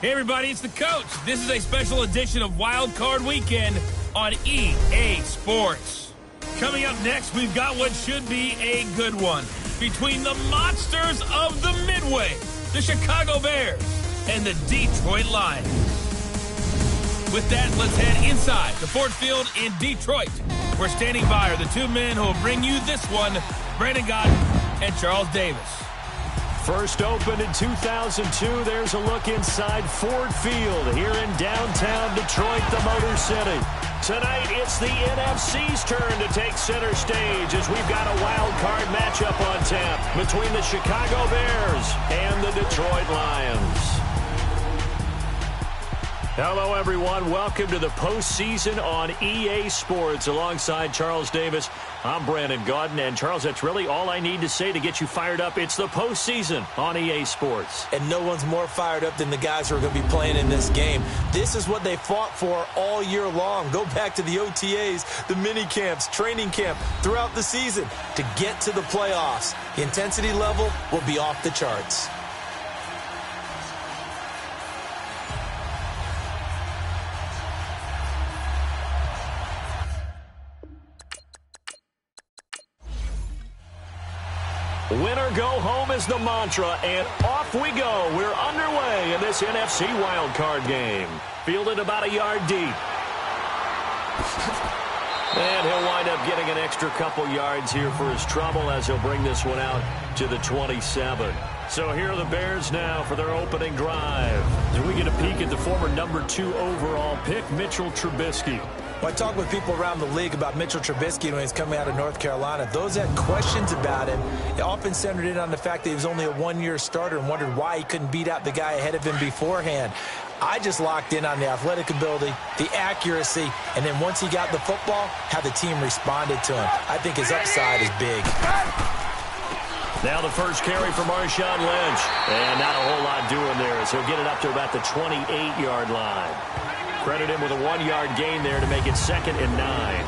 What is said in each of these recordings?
Hey everybody, it's the coach. This is a special edition of Wild Card Weekend on EA Sports. Coming up next, we've got what should be a good one between the monsters of the Midway, the Chicago Bears, and the Detroit Lions. With that, let's head inside the Ford Field in Detroit. We're standing by are the two men who will bring you this one, Brandon Gaudin and Charles Davis. First opened in 2002, there's a look inside Ford Field here in downtown Detroit, the Motor City. Tonight, it's the NFC's turn to take center stage as we've got a wild card matchup on tap between the Chicago Bears and the Detroit Lions. Hello, everyone. Welcome to the postseason on EA Sports. Alongside Charles Davis, I'm Brandon Gaudin. And, Charles, that's really all I need to say to get you fired up. It's the postseason on EA Sports. And no one's more fired up than the guys who are going to be playing in this game. This is what they fought for all year long. Go back to the OTAs, the mini camps, training camp, throughout the season to get to the playoffs. The intensity level will be off the charts. Winner go home is the mantra, and off we go. We're underway in this NFC wildcard game. Fielded about a yard deep. And he'll wind up getting an extra couple yards here for his trouble as he'll bring this one out to the 27. So here are the Bears now for their opening drive. As we get a peek at the former number 2 overall pick, Mitchell Trubisky. When I talk with people around the league about Mitchell Trubisky when he's coming out of North Carolina, those that had questions about him, it often centered in on the fact that he was only a one-year starter and wondered why he couldn't beat out the guy ahead of him beforehand. I just locked in on the athletic ability, the accuracy, and then once he got the football, how the team responded to him. I think his upside is big. Now the first carry for Marshawn Lynch. And not a whole lot doing there as he'll get it up to about the 28-yard line. Credit him with a 1-yard gain there to make it 2nd and 9.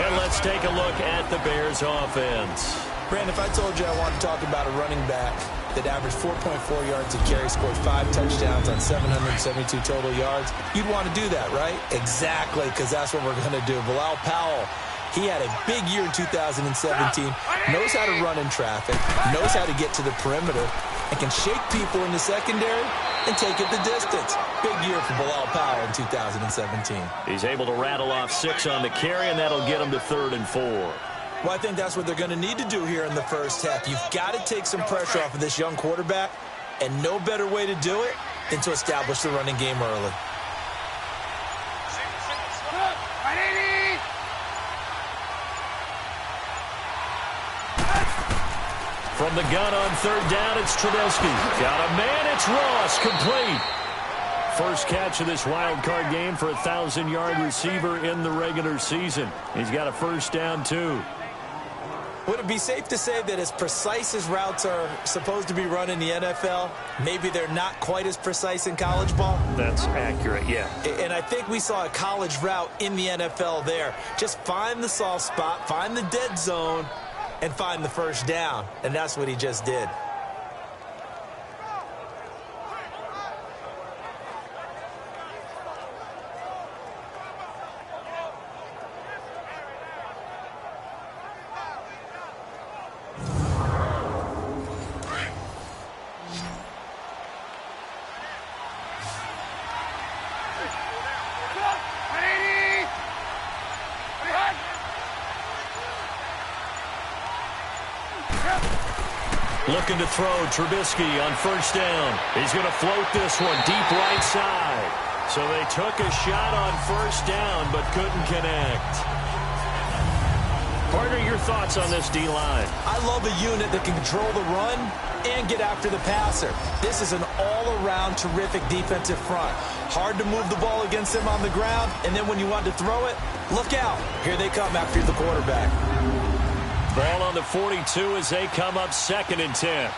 And let's take a look at the Bears offense. Brandon, if I told you I wanted to talk about a running back that averaged 4.4 yards a carry, scored 5 touchdowns on 772 total yards, you'd want to do that, right? Exactly, because that's what we're going to do. Bilal Powell, he had a big year in 2017, knows how to run in traffic, knows how to get to the perimeter, and can shake people in the secondary and take it the distance. Big year for Bilal Powell in 2017. He's able to rattle off 6 on the carry, and that'll get him to 3rd and 4. Well, I think that's what they're going to need to do here in the first half. You've got to take some pressure off of this young quarterback, and no better way to do it than to establish the running game early. From the gun on 3rd down, it's Trubisky. Got a man, it's Ross, complete. First catch of this wild card game for a 1,000-yard receiver in the regular season. He's got a first down, too. Would it be safe to say that as precise as routes are supposed to be run in the NFL, maybe they're not quite as precise in college ball? That's accurate, yeah. And I think we saw a college route in the NFL there. Just find the soft spot, find the dead zone, and find the first down. And that's what he just did. Looking to throw, Trubisky on first down. He's going to float this one deep right side. So they took a shot on first down but couldn't connect. Partner, your thoughts on this D-line? I love a unit that can control the run and get after the passer. This is an all-around terrific defensive front. Hard to move the ball against them on the ground, and then when you want to throw it, look out. Here they come after the quarterback. Ball on the 42 as they come up 2nd and 10.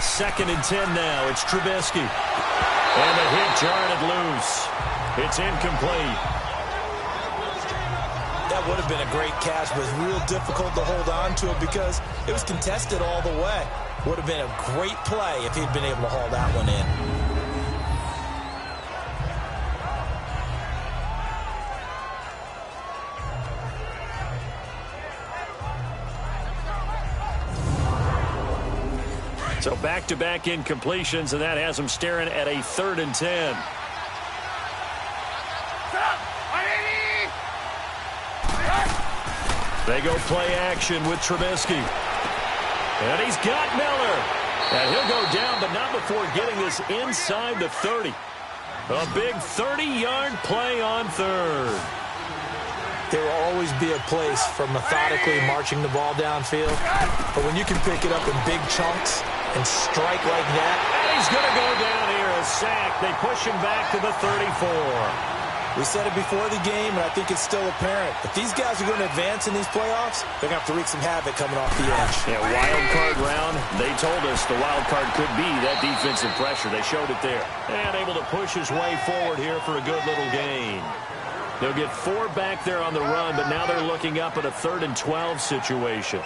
Second and 10 now. It's Trubisky. And the hit jarred it loose. It's incomplete. that would have been a great catch, but it was real difficult to hold on to it because it was contested all the way. Would have been a great play if he'd been able to haul that one in. So back-to-back incompletions, and that has them staring at a 3rd and 10. They go play action with Trubisky. And he's got Miller. And he'll go down, but not before getting this inside the 30. A big 30-yard play on 3rd. There will always be a place for methodically marching the ball downfield. But when you can pick it up in big chunks and strike like that. And he's going to go down here, a sack. They push him back to the 34. We said it before the game, and I think it's still apparent. If these guys are going to advance in these playoffs, they're going to have to wreak some havoc coming off the edge. Yeah, wild card round. They told us the wild card could be that defensive pressure. They showed it there. And able to push his way forward here for a good little gain. They'll get 4 back there on the run, but now they're looking up at a 3rd and 12 situation.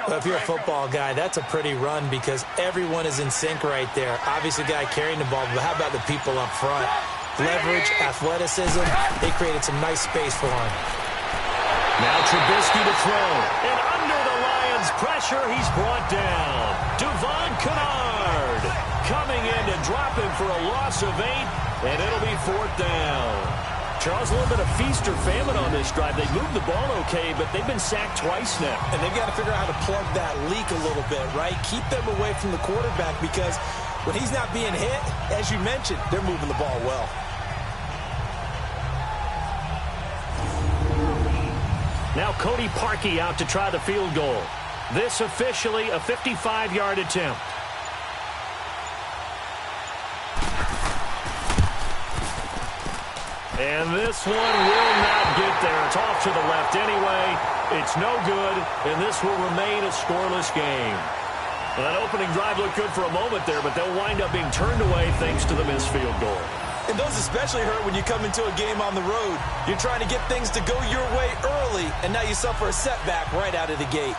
Well, if you're a football guy, that's a pretty run because everyone is in sync right there. Obviously, the guy carrying the ball, but how about the people up front? Leverage, athleticism, they created some nice space for him. Now Trubisky to throw. And under the Lions' pressure, he's brought down. Devon Kennard coming in to drop him for a loss of 8, and it'll be 4th down. Charles, a little bit of feast or famine on this drive. They moved the ball okay, but they've been sacked twice now. And they've got to figure out how to plug that leak a little bit, right? Keep them away from the quarterback because when he's not being hit, as you mentioned, they're moving the ball well. Now Cody Parkey out to try the field goal. This officially a 55-yard attempt. And this one will not get there. It's off to the left anyway. It's no good, and this will remain a scoreless game. Well, that opening drive looked good for a moment there, but they'll wind up being turned away thanks to the missed field goal. And those especially hurt when you come into a game on the road. You're trying to get things to go your way early, and now you suffer a setback right out of the gate.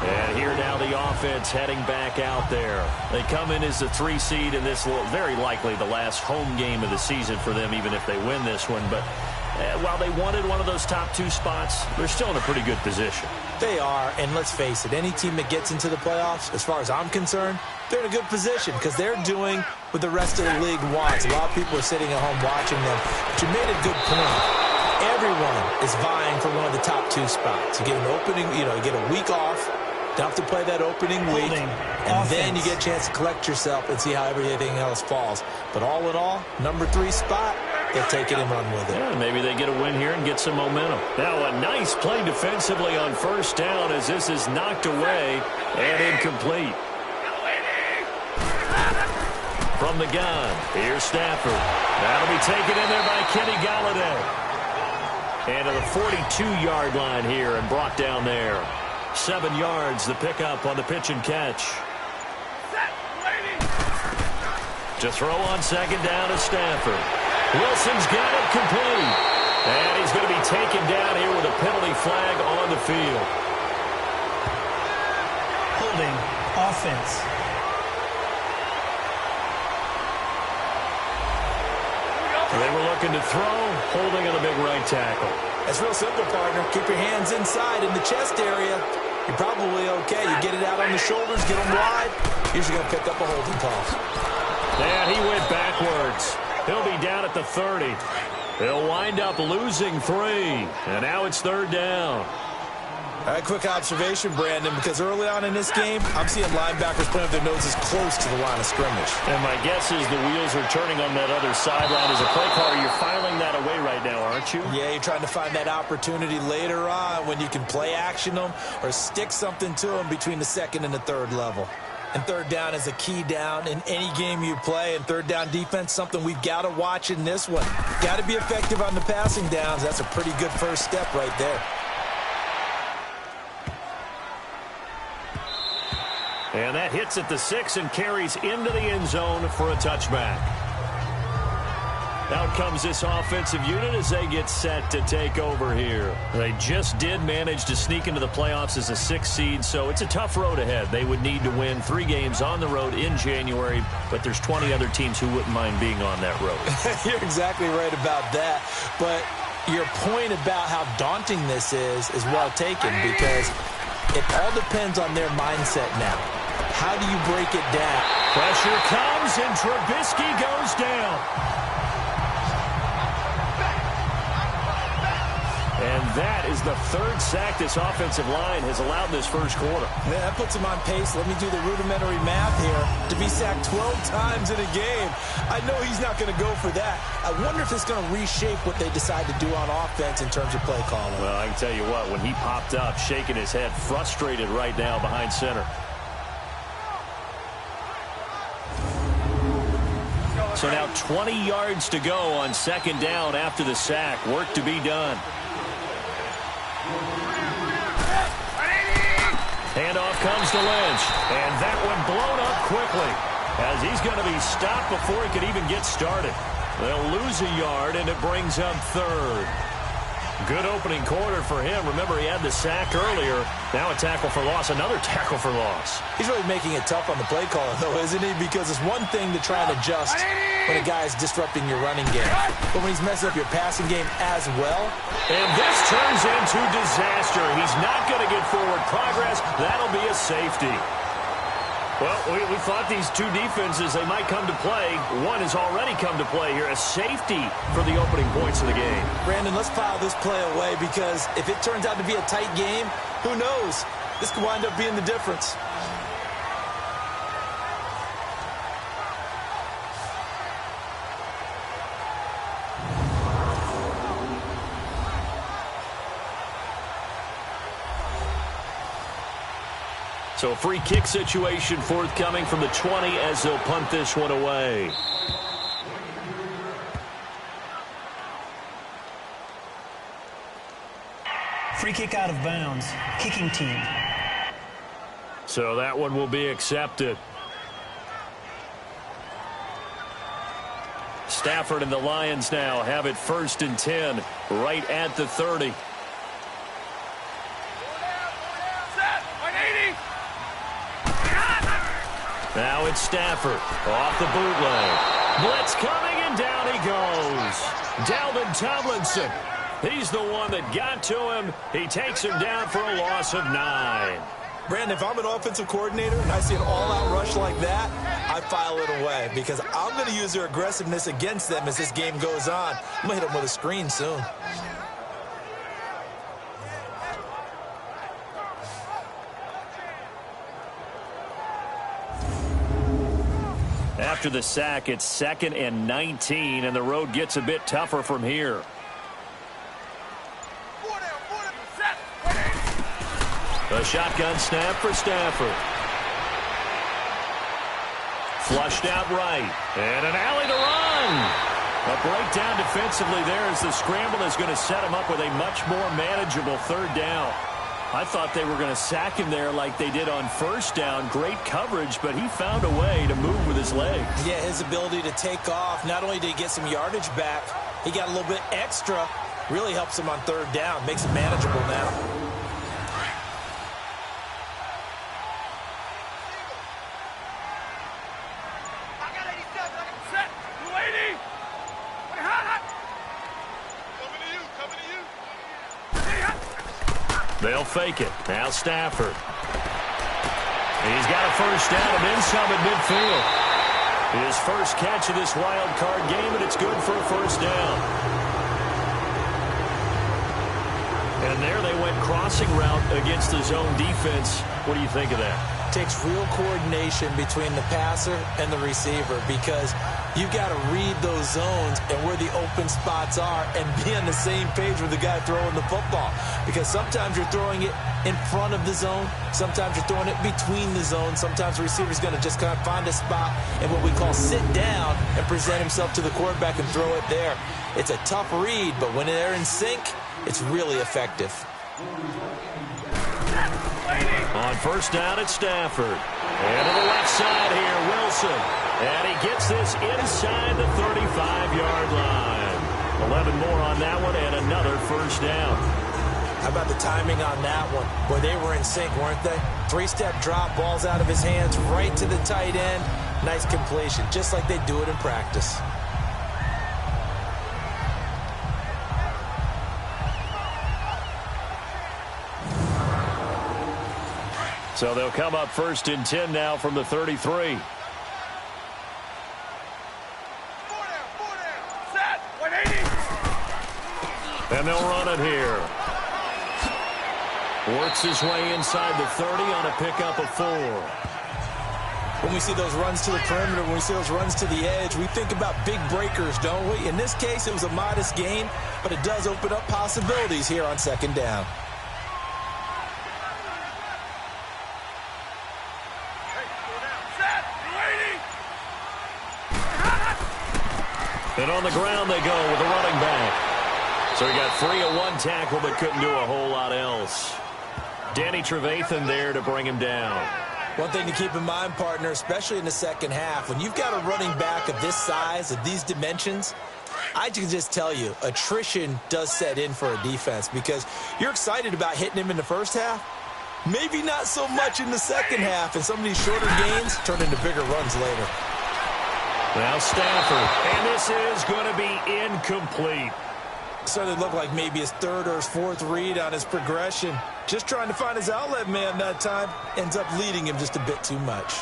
And here now the offense heading back out there. They come in as the 3 seed, and this will very likely the last home game of the season for them, even if they win this one. But while they wanted one of those top 2 spots, they're still in a pretty good position. They are, and let's face it, any team that gets into the playoffs, as far as I'm concerned, they're in a good position because they're doing what the rest of the league wants. A lot of people are sitting at home watching them, but you made a good point. Everyone is vying for one of the top 2 spots. You get an opening, you get a week off, don't have to play that opening week, and then you get a chance to collect yourself and see how everything else falls. But all in all, number 3 spot, they'll take it and run with it. Yeah, maybe they get a win here and get some momentum. Now a nice play defensively on 1st down as this is knocked away and incomplete. From the gun, here's Stafford. That'll be taken in there by Kenny Golladay. And to the 42-yard line here and brought down there. 7 yards, the pickup on the pitch and catch. To throw on 2nd down to Stafford. Wilson's got it complete. And he's going to be taken down here with a penalty flag on the field. Holding offense. They were looking to throw, holding on the big right tackle. It's real simple, partner. Keep your hands inside in the chest area. You're probably okay. You get it out on the shoulders, get them wide. Usually going to pick up a holding call. And he went backwards. He'll be down at the 30. He'll wind up losing 3. And now it's 3rd down. All right, quick observation, Brandon, because early on in this game, I'm seeing linebackers putting their noses close to the line of scrimmage. And my guess is the wheels are turning on that other sideline. As a play caller, you're filing that away right now, aren't you? Yeah, you're trying to find that opportunity later on when you can play action them or stick something to them between the 2nd and the 3rd level. And 3rd down is a key down in any game you play. And 3rd down defense, something we've got to watch in this one. Got to be effective on the passing downs. That's a pretty good first step right there. And that hits at the 6 and carries into the end zone for a touchback. Out comes this offensive unit as they get set to take over here. They just did manage to sneak into the playoffs as a 6th seed, so it's a tough road ahead. They would need to win 3 games on the road in January, but there's 20 other teams who wouldn't mind being on that road. You're exactly right about that, but your point about how daunting this is well taken, because it all depends on their mindset now. How do you break it down? Pressure comes, and Trubisky goes down. And that is the 3rd sack this offensive line has allowed in this first quarter. Yeah, that puts him on pace. Let me do the rudimentary math here. To be sacked 12 times in a game, I know he's not going to go for that. I wonder if it's going to reshape what they decide to do on offense in terms of play calling. Well, I can tell you what, when he popped up, shaking his head, frustrated right now behind center. So now 20 yards to go on 2nd down after the sack. Work to be done. Handoff comes to Lynch, and that one blown up quickly as he's going to be stopped before he could even get started. They'll lose a yard, and it brings up 3rd. Good opening quarter for him. Remember, he had the sack earlier. Now a tackle for loss, another tackle for loss. He's really making it tough on the play caller, though, isn't he? Because it's one thing to try and adjust when a guy is disrupting your running game. But when he's messing up your passing game as well. And this turns into disaster. He's not going to get forward progress. That'll be a safety. Well, we thought these two defenses, they might come to play. One has already come to play here. A safety for the opening points of the game. Brandon, let's file this play away, because if it turns out to be a tight game, who knows? This could wind up being the difference. So a free kick situation forthcoming from the 20 as they'll punt this one away. Free kick out of bounds. Kicking team. So that one will be accepted. Stafford and the Lions now have it 1st and 10 right at the 30. Now it's Stafford off the bootleg. Blitz coming, and down he goes. Dalvin Tomlinson. He's the one that got to him. He takes him down for a loss of 9. Brandon, if I'm an offensive coordinator and I see an all-out rush like that, I file it away, because I'm going to use their aggressiveness against them as this game goes on. I'm going to hit them with a screen soon. After the sack, it's 2nd and 19, and the road gets a bit tougher from here. A shotgun snap for Stafford. Flushed out right, and an alley to run. A breakdown defensively there as the scramble is going to set him up with a much more manageable 3rd down. I thought they were going to sack him there like they did on 1st down. Great coverage, but he found a way to move with his legs. Yeah, his ability to take off, not only did he get some yardage back, he got a little bit extra. Really helps him on 3rd down, makes it manageable now. They'll fake it. Now Stafford. He's got a 1st down and then some at midfield. His first catch of this wild card game, and it's good for a 1st down. And there they went crossing route against the zone defense. What do you think of that? Takes real coordination between the passer and the receiver, because you've got to read those zones and where the open spots are and be on the same page with the guy throwing the football. Because sometimes you're throwing it in front of the zone. Sometimes you're throwing it between the zones. Sometimes the receiver's going to just kind of find a spot and what we call sit down and present himself to the quarterback and throw it there. It's a tough read, but when they're in sync, it's really effective. On first down, it's Stafford. And to the left side here, Wilson. And he gets this inside the 35-yard line. 11 more on that one and another first down. How about the timing on that one? Boy, they were in sync, weren't they? Three-step drop, balls out of his hands, right to the tight end. Nice completion, just like they do it in practice. So they'll come up first and 10 now from the 33. And they'll run it here. Works his way inside the 30 on a pickup of 4. When we see those runs to the perimeter, when we see those runs to the edge, we think about big breakers, don't we? In this case, it was a modest gain, but it does open up possibilities here on second down. And on the ground they go with the running back. So he got 3 at one tackle but couldn't do a whole lot else. Danny Trevathan there to bring him down. One thing to keep in mind, partner, especially in the second half, when you've got a running back of this size, of these dimensions, I can just tell you, attrition does set in for a defense because you're excited about hitting him in the first half. Maybe not so much in the second half, and some of these shorter gains turn into bigger runs later. Now Stafford, and this is going to be incomplete. Started to look like maybe his third or his fourth read on his progression. Just trying to find his outlet man that time. Ends up leading him just a bit too much.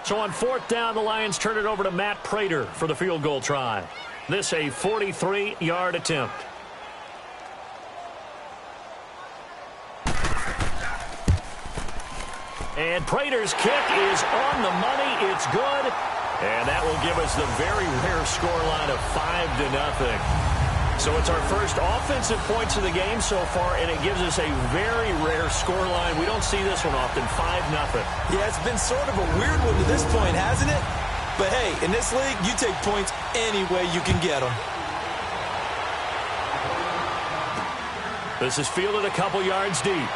So on fourth down, the Lions turn it over to Matt Prater for the field goal try. This a 43-yard attempt. And Prater's kick is on the money. It's good. And that will give us the very rare scoreline of 5-0. So it's our first offensive points of the game so far, and it gives us a very rare scoreline. We don't see this one often, 5-0. Yeah, it's been sort of a weird one to this point, hasn't it? But hey, in this league, you take points any way you can get them. This is fielded a couple yards deep.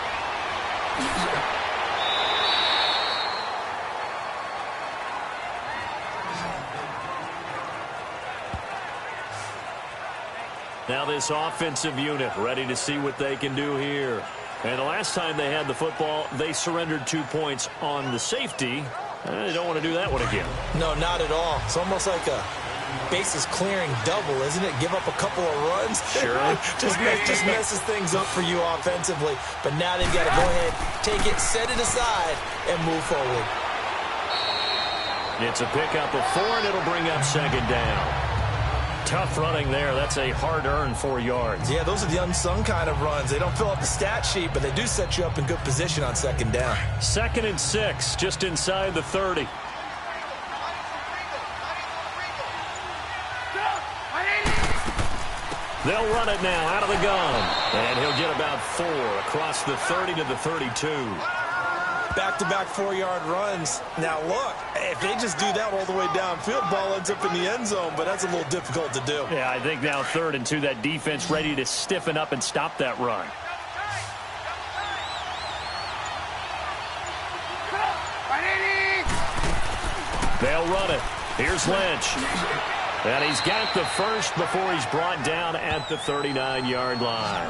Now this offensive unit ready to see what they can do here. And the last time they had the football, they surrendered 2 points on the safety. They don't want to do that one again. No, not at all. It's almost like a bases clearing double, isn't it? Give up a couple of runs. Sure. just messes things up for you offensively. But now they've got to go ahead, take it, set it aside, and move forward. It's a pickup of 4, and it'll bring up second down. Tough running there. That's a hard-earned 4 yards. Yeah, those are the unsung kind of runs. They don't fill up the stat sheet, but they do set you up in good position on second down. 2nd and 6, just inside the 30. They'll run it now out of the gun. And he'll get about 4 across the 30 to the 32. Back-to-back 4-yard runs. Now, look, if they just do that all the way downfield, ball ends up in the end zone, but that's a little difficult to do. Yeah, I think now 3rd and 2, that defense ready to stiffen up and stop that run. They'll run it. Here's Lynch. And he's got the first before he's brought down at the 39-yard line.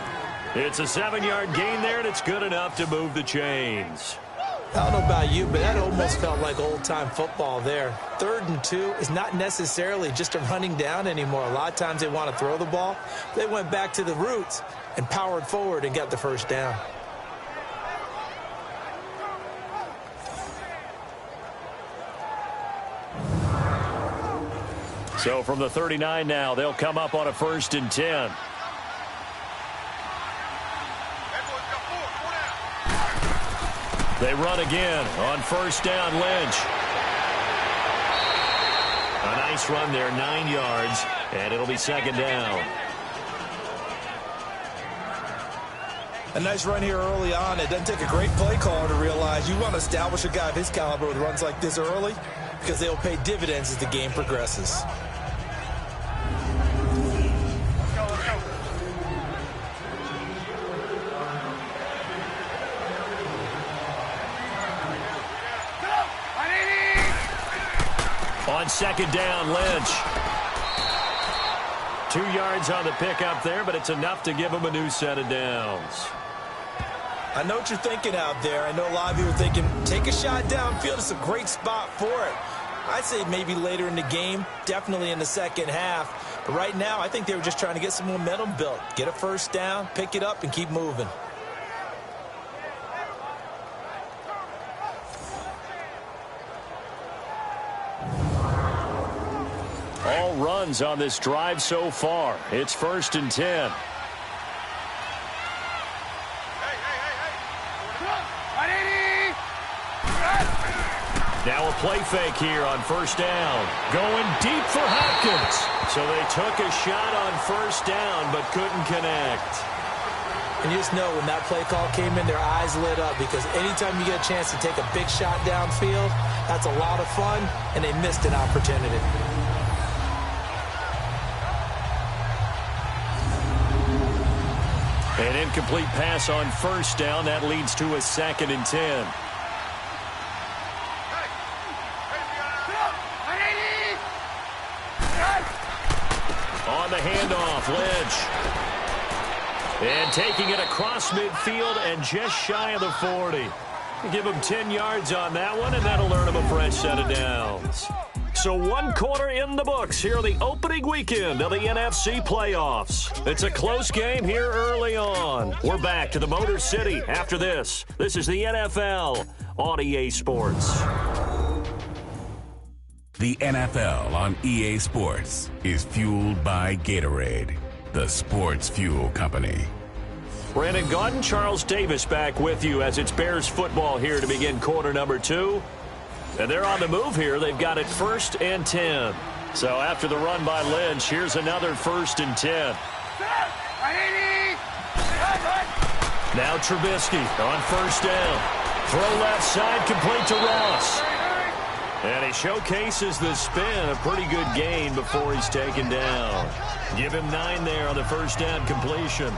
It's a 7-yard gain there, and it's good enough to move the chains. I don't know about you, but that almost felt like old-time football there. 3rd and 2 is not necessarily just a running down anymore. A lot of times they want to throw the ball. They went back to the roots and powered forward and got the first down. So from the 39 now, they'll come up on a 1st and 10. They run again on 1st down, Lynch. A nice run there, 9 yards, and it'll be 2nd down. A nice run here early on. It doesn't take a great play caller to realize you want to establish a guy of his caliber with runs like this early because they'll pay dividends as the game progresses. second down, Lynch. 2 yards on the pickup there, but it's enough to give him a new set of downs. I know what you're thinking out there. I know a lot of you are thinking, take a shot downfield. It's a great spot for it. I'd say maybe later in the game, definitely in the second half. But right now, I think they were just trying to get some momentum built. Get a first down, pick it up, and keep moving. All runs on this drive so far. It's 1st and 10. Now a play fake here on 1st down. Going deep for Hopkins. So they took a shot on 1st down but couldn't connect. And you just know when that play call came in, their eyes lit up, because anytime you get a chance to take a big shot downfield, that's a lot of fun, and they missed an opportunity. An incomplete pass on 1st down. That leads to a 2nd and 10. On the handoff, Lynch. And taking it across midfield and just shy of the 40. Give him 10 yards on that one, and that'll earn him a fresh set of downs. So 1 quarter in the books here the opening weekend of the NFC playoffs. It's a close game here early on. We're back to the Motor City after this. This is the NFL on EA Sports. The NFL on EA Sports is fueled by Gatorade, the sports fuel company. Brandon Gaudin, Charles Davis back with you as it's Bears football here to begin quarter number 2. And they're on the move here. They've got it 1st and 10. So after the run by Lynch, here's another 1st and 10. Now Trubisky on 1st down. Throw left side, complete to Ross. And he showcases the spin, a pretty good gain before he's taken down. Give him 9 there on the 1st down completion.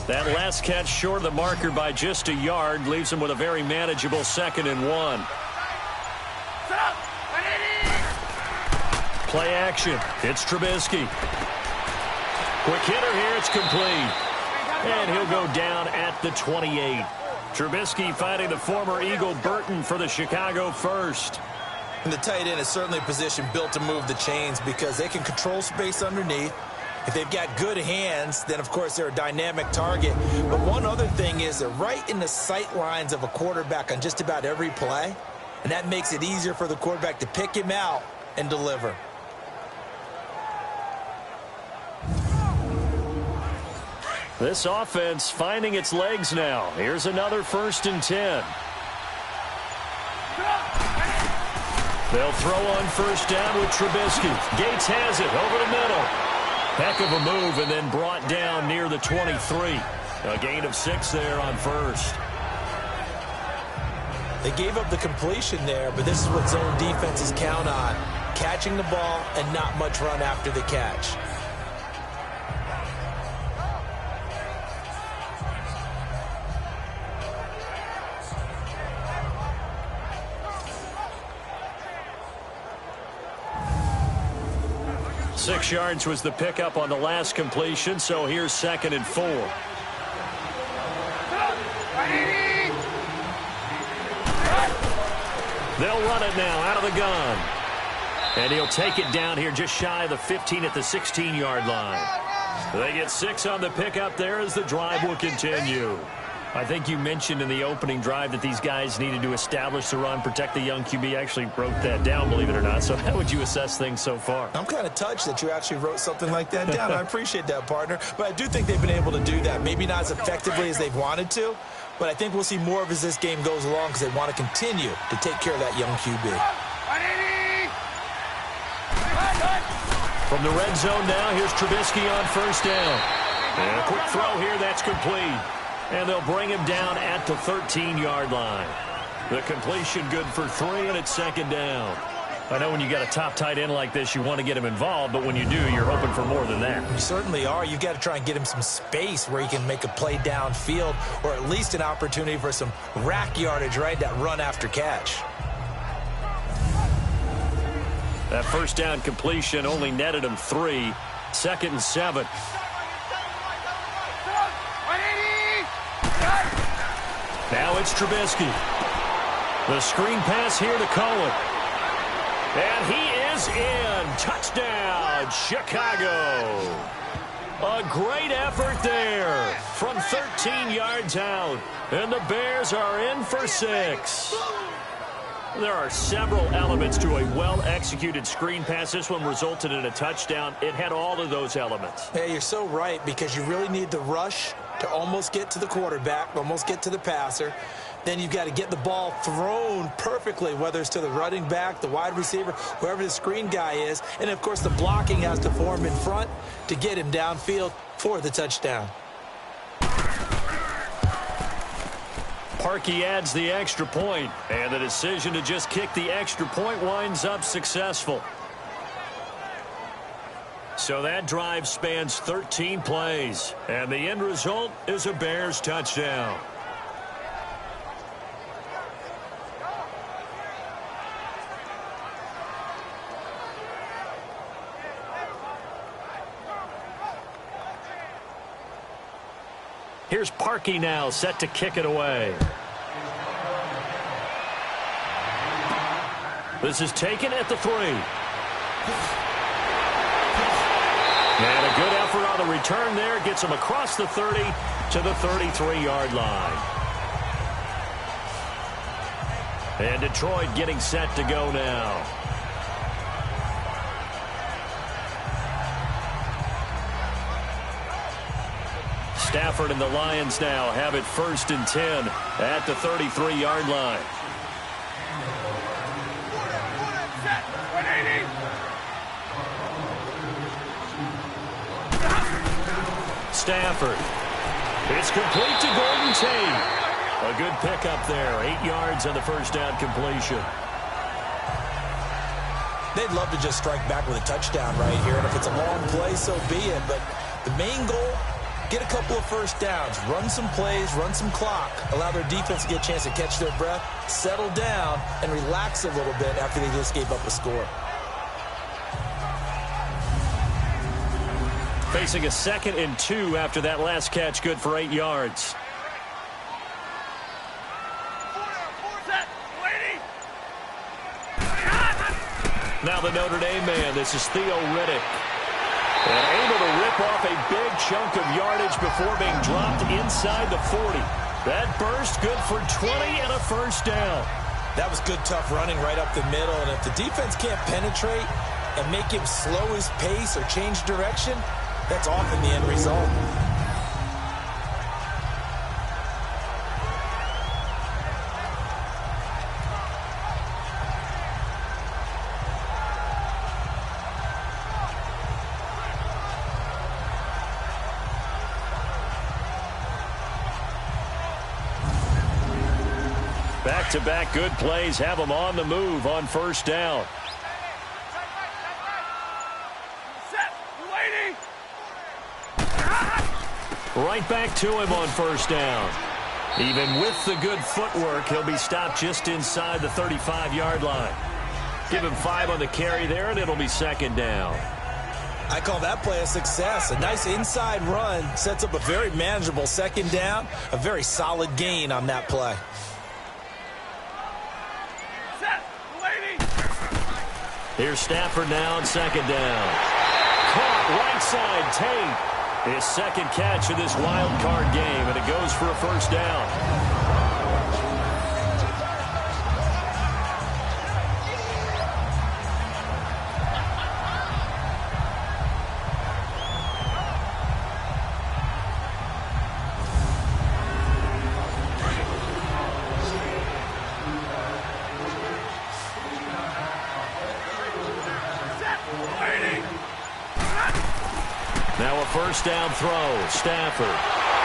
That last catch short of the marker by just a yard leaves him with a very manageable 2nd and 1. Play action. It's Trubisky. Quick hitter here. It's complete. And he'll go down at the 28. Trubisky finding the former Eagle Burton for the Chicago first. And the tight end is certainly a position built to move the chains because they can control space underneath. If they've got good hands, then, of course, they're a dynamic target. But one other thing is they're right in the sight lines of a quarterback on just about every play. And that makes it easier for the quarterback to pick him out and deliver. This offense finding its legs now. Here's another 1st and 10. They'll throw on 1st down with Trubisky. Gates has it over the middle. Heck of a move, and then brought down near the 23. A gain of 6 there on 1st. They gave up the completion there, but this is what zone defenses count on. Catching the ball and not much run after the catch. Six yards was the pickup on the last completion, so here's 2nd and 4. They'll run it now out of the gun. And he'll take it down here just shy of the 15 at the 16-yard line. They get 6 on the pickup there as the drive will continue. I think you mentioned in the opening drive that these guys needed to establish the run, protect the young QB. Actually wrote that down, believe it or not. So how would you assess things so far? I'm kind of touched that you actually wrote something like that down. I appreciate that, partner. But I do think they've been able to do that. Maybe not as effectively as they've wanted to, but I think we'll see more of as this game goes along because they want to continue to take care of that young QB. From the red zone now, here's Trubisky on 1st down. And a quick throw here, that's complete. And they'll bring him down at the 13-yard line. The completion good for 3, and it's 2nd down. I know when you got a top tight end like this, you want to get him involved, but when you do, you're hoping for more than that. You certainly are. You've got to try and get him some space where he can make a play downfield, or at least an opportunity for some rack yardage, right? That run after catch. That first down completion only netted him 3. 2nd and 7. Now it's Trubisky. The screen pass here to Cohen. And he is in. Touchdown, Chicago. A great effort there from 13 yards out. And the Bears are in for 6. There are several elements to a well-executed screen pass. This one resulted in a touchdown. It had all of those elements. Yeah, you're so right, because you really need the rush to almost get to the quarterback, almost get to the passer. Then you've got to get the ball thrown perfectly, whether it's to the running back, the wide receiver, whoever the screen guy is. And, of course, the blocking has to form in front to get him downfield for the touchdown. Parkey adds the extra point, and the decision to just kick the extra point winds up successful. So that drive spans 13 plays, and the end result is a Bears touchdown. Here's Parkey now, set to kick it away. This is taken at the 3. And a good effort on the return there. Gets him across the 30 to the 33-yard line. And Detroit getting set to go now. Stafford and the Lions now have it 1st and 10 at the 33-yard line. Stafford. It's complete to Golden Tate. A good pickup there. 8 yards on the first down completion. They'd love to just strike back with a touchdown right here. And if it's a long play, so be it. But the main goal, get a couple of first downs, run some plays, run some clock, allow their defense to get a chance to catch their breath, settle down, and relax a little bit after they just gave up a score. Facing a 2nd and 2 after that last catch, good for 8 yards. Now the Notre Dame man, this is Theo Riddick. And able to rip off a big chunk of yardage before being dropped inside the 40. That burst good for 20 and a first down. That was good, tough running right up the middle. And if the defense can't penetrate and make him slow his pace or change direction, that's often the end result. Back-to-back good plays have them on the move on first down. Right back to him on first down. Even with the good footwork, he'll be stopped just inside the 35-yard line. Give him 5 on the carry there, and it'll be 2nd down. I call that play a success. A nice inside run sets up a very manageable 2nd down. A very solid gain on that play. Here's Stafford now on 2nd down. Caught right side, Tate. His 2nd catch of this wild card game, and it goes for a first down. Now a first down throw. Stafford.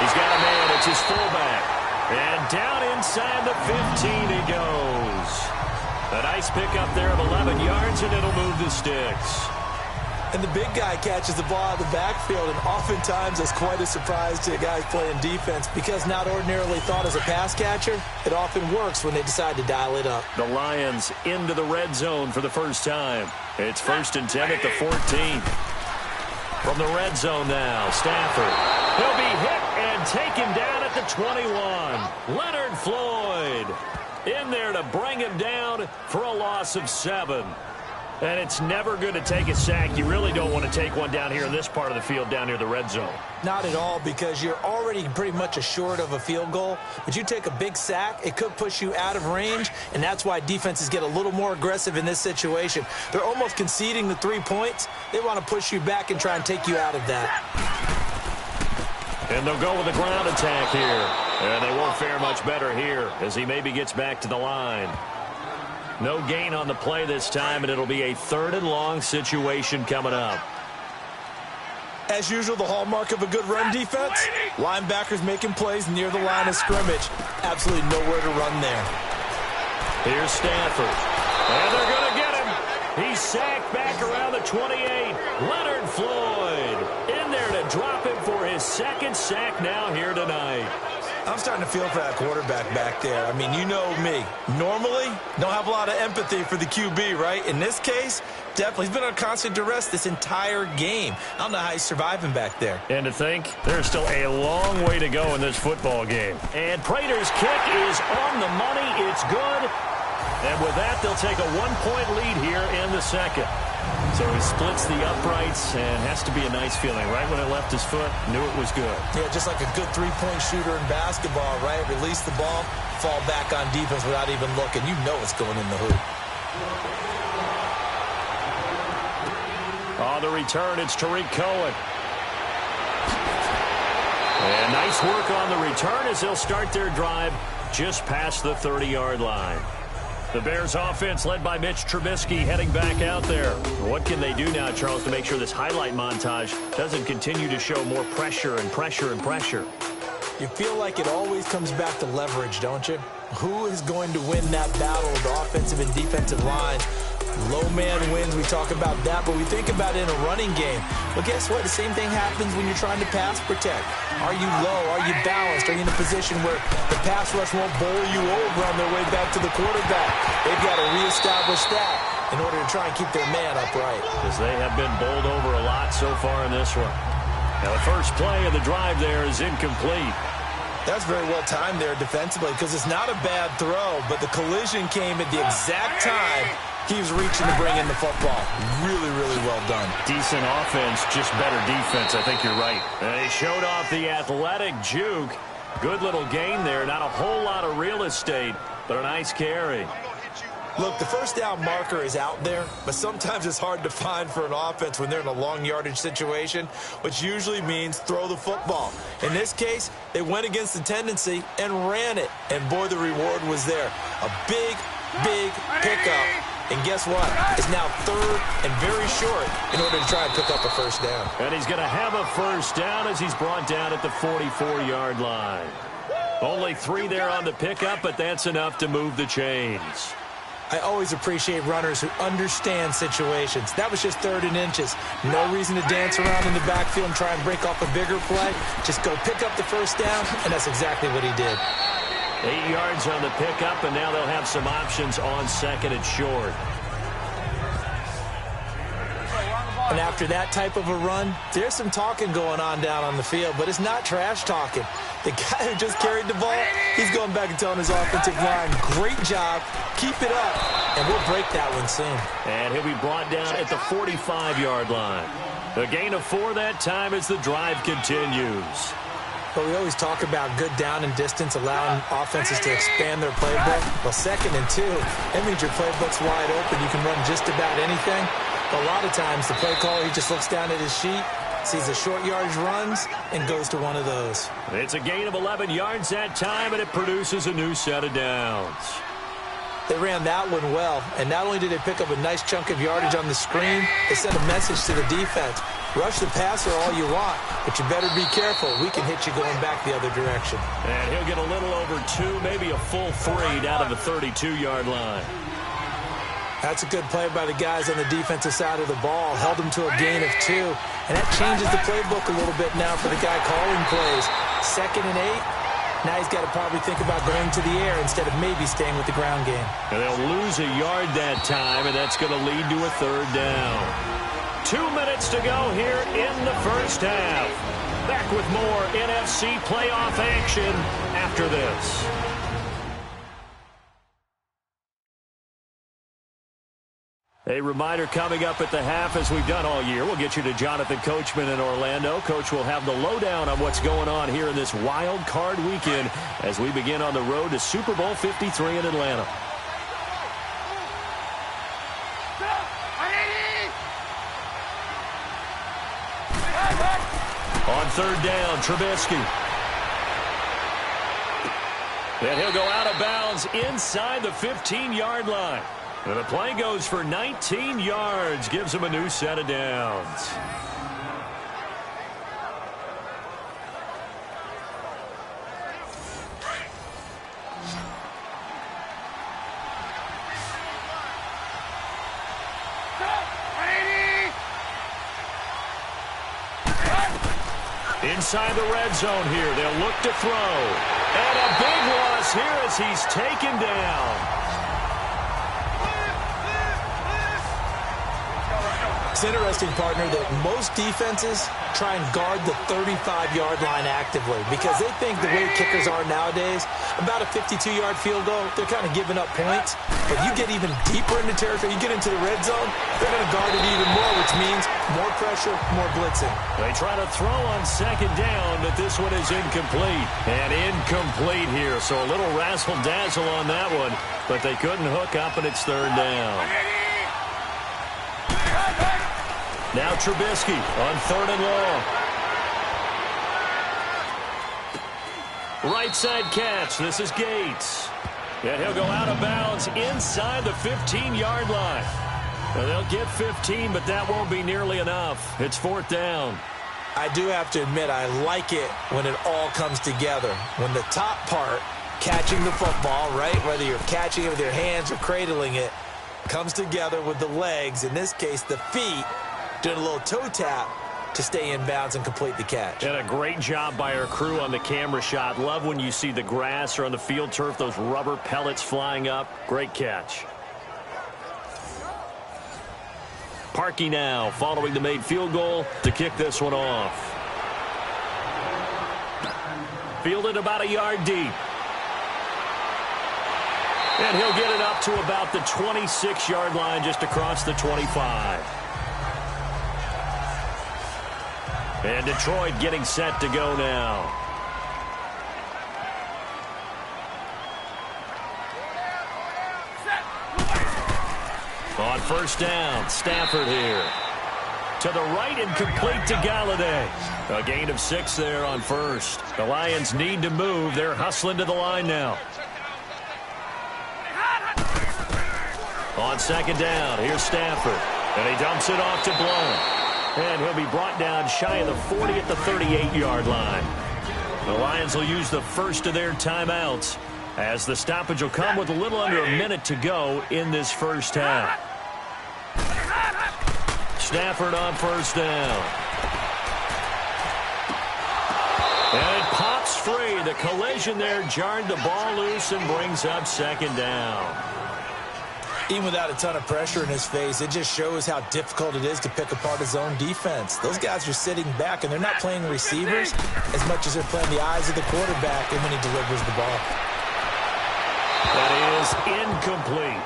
He's got a man. It's his fullback. And down inside the 15 he goes. A nice pickup there of 11 yards, and it'll move the sticks. And the big guy catches the ball out of the backfield, and oftentimes it's quite a surprise to guys playing defense because not ordinarily thought as a pass catcher, it often works when they decide to dial it up. The Lions into the red zone for the first time. It's 1st and 10 at the 14. From the red zone now, Stafford. He'll be hit and taken down at the 21. Leonard Floyd in there to bring him down for a loss of 7. And it's never going to take a sack. You really don't want to take one down here in this part of the field, down near the red zone. Not at all, because you're already pretty much assured of a field goal. But you take a big sack, it could push you out of range, and that's why defenses get a little more aggressive in this situation. They're almost conceding the 3 points. They want to push you back and try and take you out of that. And they'll go with a ground attack here. And they won't fare much better here as he maybe gets back to the line. No gain on the play this time, and it'll be a 3rd and long situation coming up. As usual, the hallmark of a good run defense, linebackers making plays near the line of scrimmage. Absolutely nowhere to run there. Here's Stafford. And they're going to get him. He's sacked back around the 28. Leonard Floyd in there to drop him for his 2nd sack now here tonight. I'm starting to feel for that quarterback back there. I mean, you know me. Normally, don't have a lot of empathy for the QB, right? In this case, definitely. He's been on constant duress this entire game. I don't know how he's surviving back there. And to think, there's still a long way to go in this football game. And Prater's kick is on the money. It's good. And with that, they'll take a 1-point lead here in the 2nd. So he splits the uprights, and has to be a nice feeling. Right when it left his foot, knew it was good. Yeah, just like a good three-point shooter in basketball, right? Release the ball, fall back on defense without even looking. You know it's going in the hoop. On the return, it's Tariq Cohen. And nice work on the return as they'll start their drive just past the 30-yard line. The Bears offense led by Mitch Trubisky heading back out there. What can they do now, Charles, to make sure this highlight montage doesn't continue to show more pressure and pressure and pressure? You feel like it always comes back to leverage, don't you? Who is going to win that battle of the offensive and defensive line? Low man wins. We talk about that, but we think about it in a running game. Well, guess what? The same thing happens when you're trying to pass protect. Are you low? Are you balanced? Are you in a position where the pass rush won't bowl you over on their way back to the quarterback? They've got to reestablish that in order to try and keep their man upright. Because they have been bowled over a lot so far in this one. Now, the first play of the drive there is incomplete. That's very well timed there defensively because it's not a bad throw, but the collision came at the exact time he was reaching to bring in the football. Really, really well done. Decent offense, just better defense. I think you're right. And they showed off the athletic juke. Good little gain there. Not a whole lot of real estate, but a nice carry. Look, the first down marker is out there, but sometimes it's hard to find for an offense when they're in a long yardage situation, which usually means throw the football. In this case, they went against the tendency and ran it. And boy, the reward was there. A big, big pickup. And guess what? It's now 3rd and very short in order to try and pick up a first down. And he's going to have a first down as he's brought down at the 44-yard line. Only 3 there on the pickup, but that's enough to move the chains. I always appreciate runners who understand situations. That was just 3rd and inches. No reason to dance around in the backfield and try and break off a bigger play. Just go pick up the first down, and that's exactly what he did. 8 yards on the pickup, and now they'll have some options on 2nd and short. And after that type of a run, there's some talking going on down on the field, but it's not trash talking. The guy who just carried the ball, he's going back and telling his offensive line, great job, keep it up, and we'll break that one soon. And he'll be brought down at the 45-yard line. A gain of 4 that time as the drive continues. But we always talk about good down and distance, allowing offenses to expand their playbook. Well, 2nd and 2, that means your playbook's wide open. You can run just about anything. But a lot of times, the play caller, he just looks down at his sheet, sees the short yardage runs, and goes to one of those. It's a gain of 11 yards that time, and it produces a new set of downs. They ran that one well, and not only did they pick up a nice chunk of yardage on the screen, they sent a message to the defense. Rush the passer all you want, but you better be careful. We can hit you going back the other direction. And he'll get a little over 2, maybe a full 3 out of the 32-yard line. That's a good play by the guys on the defensive side of the ball. Held them to a gain of 2. And that changes the playbook a little bit now for the guy calling plays. 2nd and 8. Now he's got to probably think about going to the air instead of maybe staying with the ground game. And they'll lose a yard that time, and that's going to lead to a 3rd down. 2 minutes to go here in the first half. Back with more NFC playoff action after this. A reminder coming up at the half, as we've done all year. We'll get you to Jonathan Coachman in Orlando. Coach will have the lowdown on what's going on here in this wild card weekend as we begin on the road to Super Bowl 53 in Atlanta. On 3rd down, Trubisky. And he'll go out of bounds inside the 15-yard line. And the play goes for 19 yards, gives him a new set of downs. Inside the red zone here, they'll look to throw. And a big loss here as he's taken down. It's interesting, partner, that most defenses try and guard the 35-yard line actively because they think the way kickers are nowadays, about a 52-yard field goal, they're kind of giving up points. But you get even deeper into territory, you get into the red zone, they're going to guard it even more, which means more pressure, more blitzing. They try to throw on 2nd down, but this one is incomplete. And incomplete here, so a little razzle-dazzle on that one, but they couldn't hook up, and it's 3rd down. Now Trubisky on 3rd and long. Right side catch. This is Gates. And he'll go out of bounds inside the 15-yard line. And they'll get 15, but that won't be nearly enough. It's 4th down. I do have to admit, I like it when it all comes together. When the top part, catching the football, right, whether you're catching it with your hands or cradling it, comes together with the legs, in this case the feet, doing a little toe tap to stay in bounds and complete the catch. And a great job by our crew on the camera shot. Love when you see the grass or on the field turf, those rubber pellets flying up. Great catch. Parkey now following the made field goal to kick this one off. Fielded about a yard deep. And he'll get it up to about the 26-yard line, just across the 25. And Detroit getting set to go now. On 1st down, Stafford here. To the right and complete to Galladay. A gain of 6 there on 1st. The Lions need to move. They're hustling to the line now. On 2nd down, here's Stafford. And he dumps it off to Blount. And he'll be brought down shy of the 40 at the 38-yard line. The Lions will use the first of their timeouts as the stoppage will come with a little under a minute to go in this first half. Stafford on 1st down. And it pops free. The collision there jarred the ball loose and brings up 2nd down. Even without a ton of pressure in his face, it just shows how difficult it is to pick apart his own defense. Those guys are sitting back, and they're not playing receivers as much as they're playing the eyes of the quarterback and when he delivers the ball. That is incomplete.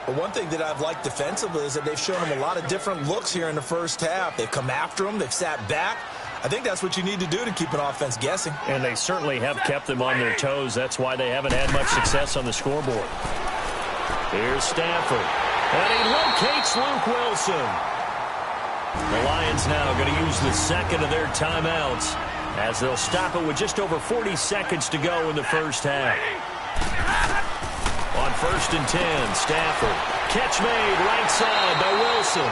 But one thing that I've liked defensively is that they've shown him a lot of different looks here in the first half. They've come after him. They've sat back. I think that's what you need to do to keep an offense guessing. And they certainly have kept them on their toes. That's why they haven't had much success on the scoreboard. Here's Stafford. And he locates Luke Wilson. The Lions now going to use the second of their timeouts as they'll stop it with just over 40 seconds to go in the first half. On 1st and 10, Stafford. Catch made right side by Wilson.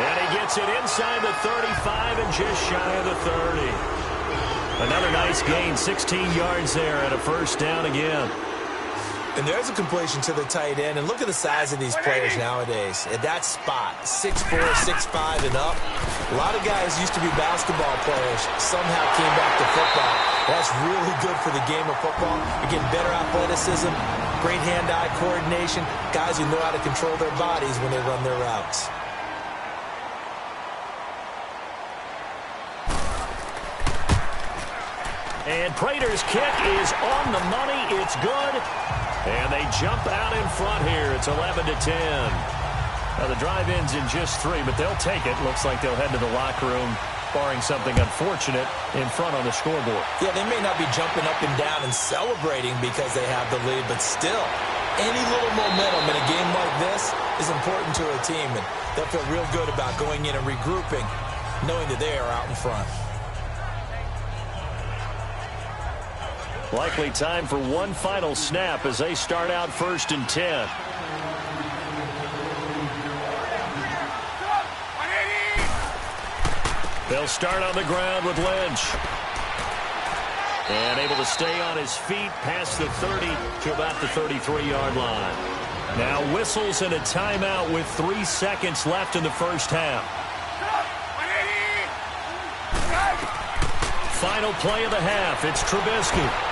And he gets it inside the 35 and just shy of the 30. Another nice gain, 16 yards there and a 1st down again. And there's a completion to the tight end. And look at the size of these players nowadays. At that spot, 6'4", 6'5", and up. A lot of guys used to be basketball players, somehow came back to football. That's really good for the game of football. You're getting better athleticism, great hand-eye coordination, guys who know how to control their bodies when they run their routes. And Prater's kick is on the money. It's good. And they jump out in front here. It's 11-10. Now the drive ends in just 3, but they'll take it. Looks like they'll head to the locker room, barring something unfortunate, in front on the scoreboard. Yeah, they may not be jumping up and down and celebrating because they have the lead, but still, any little momentum in a game like this is important to a team, and they'll feel real good about going in and regrouping, knowing that they are out in front. Likely time for one final snap as they start out 1st and 10. They'll start on the ground with Lynch. And able to stay on his feet past the 30 to about the 33-yard line. Now whistles and a timeout with 3 seconds left in the first half. Final play of the half. It's Trubisky.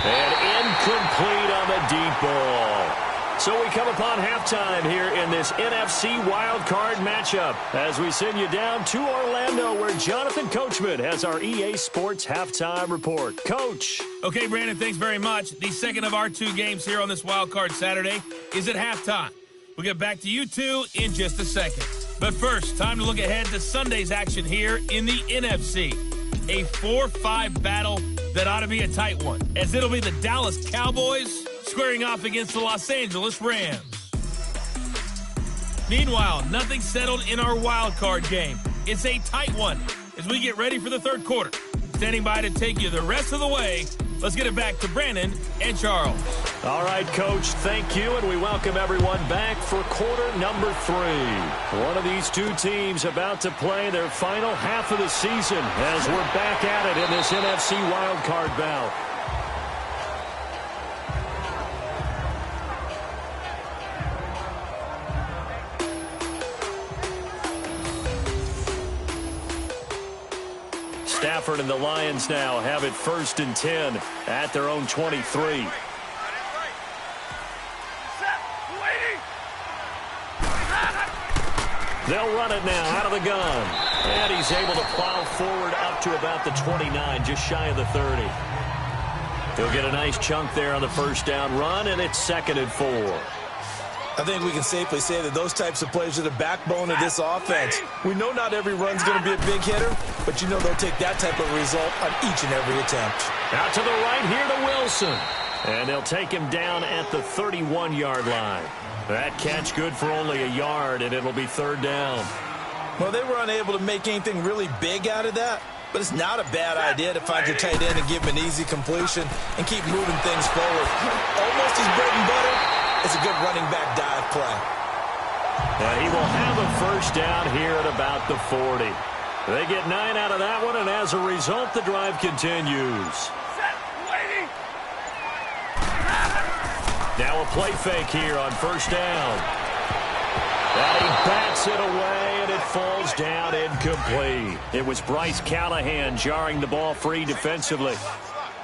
And incomplete on the deep ball. So we come upon halftime here in this NFC wildcard matchup as we send you down to Orlando where Jonathan Coachman has our EA Sports halftime report. Coach. Okay, Brandon, thanks very much. The second of our 2 games here on this wildcard Saturday is at halftime. We'll get back to you two in just a second. But first, time to look ahead to Sunday's action here in the NFC. A 4-5 battle that ought to be a tight one, as it'll be the Dallas Cowboys squaring off against the Los Angeles Rams. Meanwhile, nothing settled in our wild card game. It's a tight one as we get ready for the third quarter. Standing by to take you the rest of the way, let's get it back to Brandon and Charles. All right, Coach, thank you, and we welcome everyone back for quarter number 3. One of these 2 teams about to play their final half of the season as we're back at it in this NFC wildcard bout. Stafford and the Lions now have it 1st and 10 at their own 23. They'll run it now out of the gun. And he's able to plow forward up to about the 29, just shy of the 30. He'll get a nice chunk there on the first down run, and it's 2nd and 4. I think we can safely say that those types of plays are the backbone of this offense. We know not every run's going to be a big hitter, but you know they'll take that type of result on each and every attempt. Out to the right here to Wilson. And they'll take him down at the 31-yard line. That catch good for only a yard, and it'll be 3rd down. Well, they were unable to make anything really big out of that, but it's not a bad idea to find your tight end and give him an easy completion and keep moving things forward. Almost his bread and butter. It's a good running back dive play. And he will have a first down here at about the 40. They get 9 out of that one, and as a result, the drive continues. Now a play fake here on first down. And he bats it away, and it falls down incomplete. It was Bryce Callahan jarring the ball free defensively.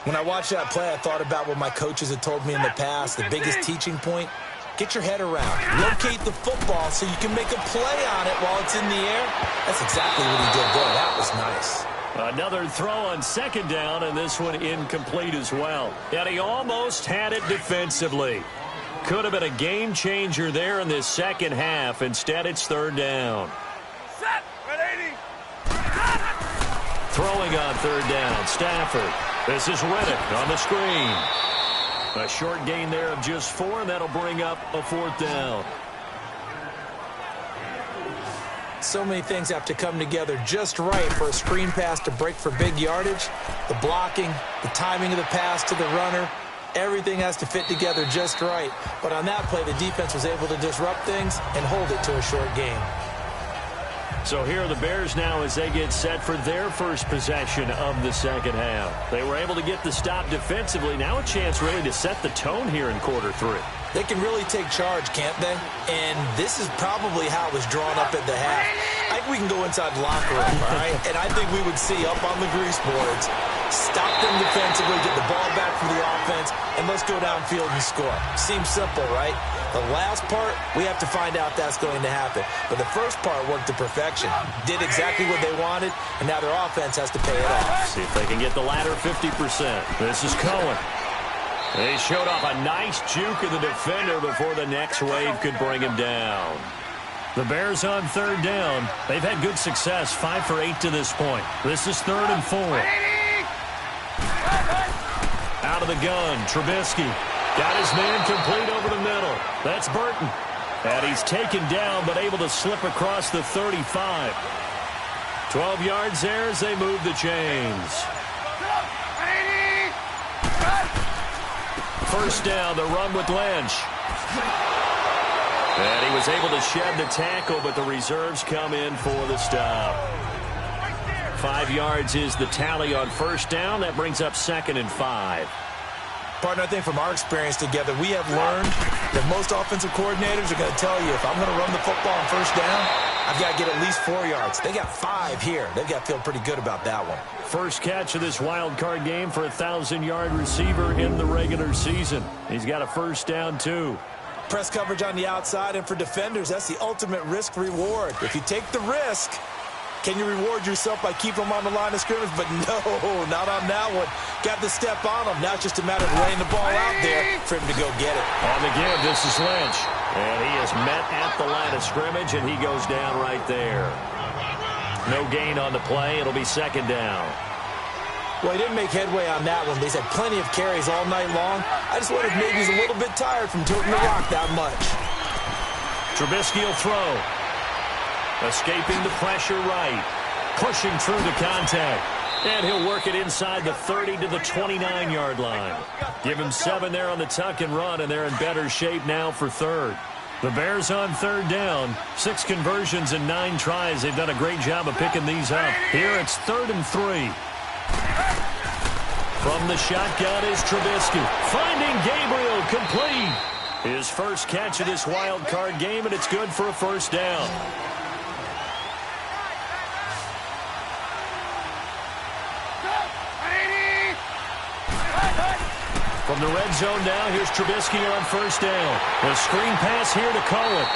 When I watched that play, I thought about what my coaches had told me in the past. The biggest teaching point, get your head around. Locate the football so you can make a play on it while it's in the air. That's exactly what he did there. That was nice. Another throw on 2nd down, and this one incomplete as well. And he almost had it defensively. Could have been a game changer there in this second half. Instead, it's 3rd down. Set, 180. Throwing on 3rd down, Stafford. This is Reddick on the screen. A short gain there of just 4, and that'll bring up a 4th down. So many things have to come together just right for a screen pass to break for big yardage. The blocking, the timing of the pass to the runner, everything has to fit together just right. But on that play, the defense was able to disrupt things and hold it to a short gain. So here are the Bears now as they get set for their first possession of the second half. They were able to get the stop defensively. Now a chance really to set the tone here in quarter 3. They can really take charge, can't they? And this is probably how it was drawn up at the half. I think we can go inside the locker room, all right? And I think we would see up on the grease boards, stop them defensively, get the ball back for the offense, and let's go downfield and score. Seems simple, right? The last part, we have to find out that's going to happen. But the first part worked to perfection. Did exactly what they wanted, and now their offense has to pay it off. See if they can get the latter 50%. This is Cohen. They showed off a nice juke of the defender before the next wave could bring him down. The Bears on third down. They've had good success, 5 for 8 to this point. This is 3rd and 4. Out of the gun, Trubisky. Got his man complete over the middle. That's Burton. And he's taken down but able to slip across the 35. 12 yards there as they move the chains. First down, the run with Lynch. And he was able to shed the tackle, but the reserves come in for the stop. 5 yards is the tally on first down. That brings up 2nd and 5. Partner, I think from our experience together, we have learned that most offensive coordinators are going to tell you, if I'm going to run the football on first down, I've got to get at least 4 yards. They got 5 here. They've got to feel pretty good about that one. First catch of this wild card game for a 1,000-yard receiver in the regular season. He's got a first down, too. Press coverage on the outside, and for defenders, that's the ultimate risk-reward. If you take the risk, can you reward yourself by keeping them on the line of scrimmage? But no, not on that one. Got the step on them. Now it's just a matter of laying the ball out there for him to go get it. On the give, this is Lynch. And he is met at the line of scrimmage, and he goes down right there. No gain on the play. It'll be 2nd down. Well, he didn't make headway on that one, but he's had plenty of carries all night long. I just wonder if maybe he's a little bit tired from toting the rock that much. Trubisky will throw. Escaping the pressure right. Pushing through the contact. And he'll work it inside the 30 to the 29-yard line. Give him 7 there on the tuck and run, and they're in better shape now for 3rd. The Bears on third down. 6 conversions and 9 tries. They've done a great job of picking these up. Here it's 3rd and 3. From the shotgun is Trubisky. Finding Gabriel complete. His first catch of this wild card game, and it's good for a first down. From the red zone now, here's Trubisky on first down. The screen pass here to Cohen.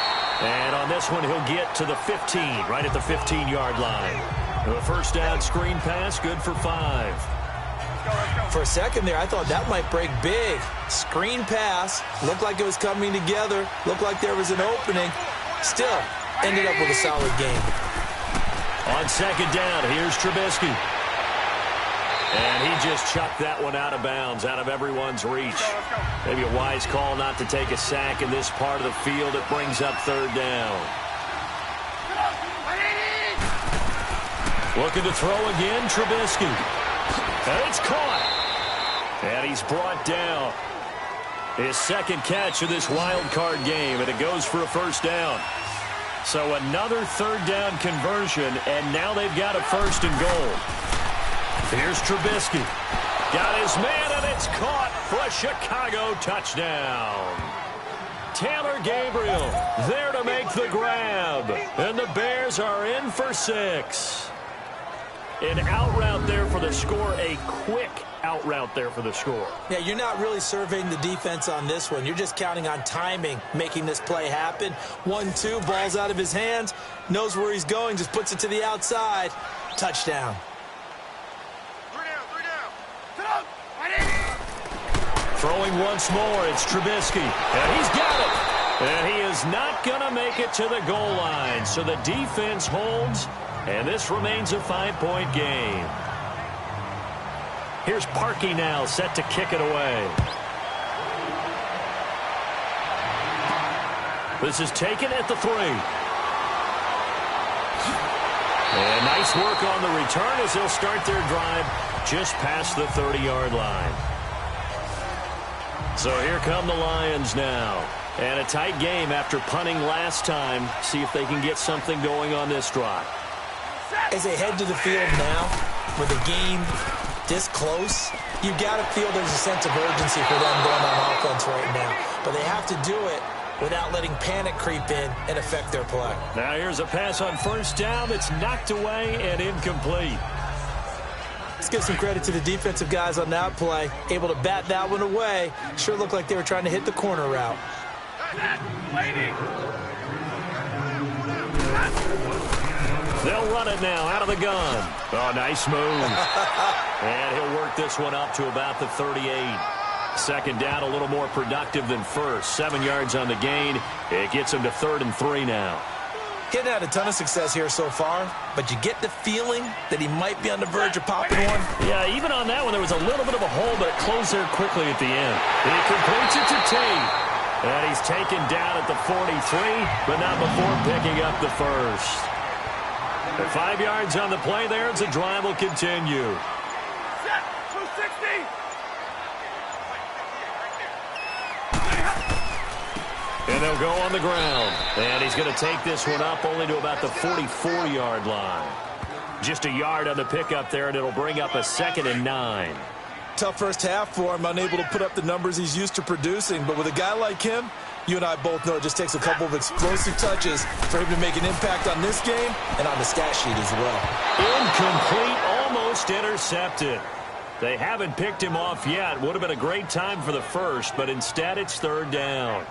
And on this one, he'll get to the 15, right at the 15-yard line. The first down screen pass, good for 5. For a second there, I thought that might break big. Screen pass, looked like it was coming together, looked like there was an opening. Still, ended up with a solid game. On second down, here's Trubisky. And he just chucked that one out of bounds, out of everyone's reach. Maybe a wise call not to take a sack in this part of the field. It brings up 3rd down. Looking to throw again, Trubisky. And it's caught. And he's brought down. His 2nd catch of this wild card game, and it goes for a first down. So another 3rd down conversion, and now they've got a 1st and goal. Here's Trubisky. Got his man, and it's caught for a Chicago touchdown. Taylor Gabriel there to make the grab. And the Bears are in for 6. An out route there for the score. A quick out route there for the score. Yeah, you're not really surveying the defense on this one. You're just counting on timing, making this play happen. 1-2, ball's out of his hands. Knows where he's going, just puts it to the outside. Touchdown. Throwing once more, it's Trubisky. And he's got it. And he is not going to make it to the goal line. So the defense holds, and this remains a 5-point game. Here's Parkey now, set to kick it away. This is taken at the 3. And nice work on the return as they'll start their drive just past the 30-yard line. So here come the Lions now. And a tight game after punting last time. See if they can get something going on this drive. As they head to the field now, with the game this close, you've got to feel there's a sense of urgency for them going on offense right now. But they have to do it without letting panic creep in and affect their play. Now here's a pass on first down that's knocked away and incomplete. Let's give some credit to the defensive guys on that play. Able to bat that one away. Sure looked like they were trying to hit the corner route. They'll run it now out of the gun. Oh, nice move. And he'll work this one up to about the 38. Second down, a little more productive than first. 7 yards on the gain. It gets him to 3rd and 3 now. He hadn't had a ton of success here so far, but you get the feeling that he might be on the verge of popping one. Yeah, even on that one, there was a little bit of a hole, but it closed there quickly at the end. He completes it to Tate. And he's taken down at the 43, but not before picking up the first. At 5 yards on the play there, the drive will continue. Set, 260. And they'll go on the ground. And he's going to take this one up only to about the 44-yard line. Just a yard on the pickup there, and it'll bring up a 2nd and 9. Tough first half for him, unable to put up the numbers he's used to producing. But with a guy like him, you and I both know it just takes a couple of explosive touches for him to make an impact on this game and on the stat sheet as well. Incomplete, almost intercepted. They haven't picked him off yet. Would have been a great time for the first, but instead it's 3rd down.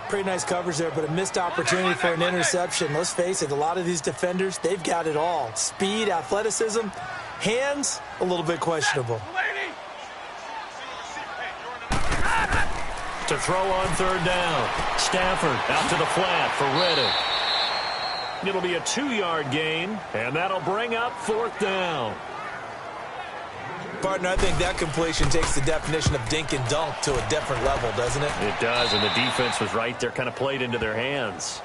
Pretty nice coverage there, but a missed opportunity for an interception. Let's face it, a lot of these defenders, they've got it all. Speed, athleticism, hands, a little bit questionable. To throw on 3rd down. Stafford out to the flat for Reddick. It'll be a 2-yard gain, and that'll bring up 4th down. Partner, I think that completion takes the definition of dink and dunk to a different level, doesn't it? It does, and the defense was right there, kind of played into their hands.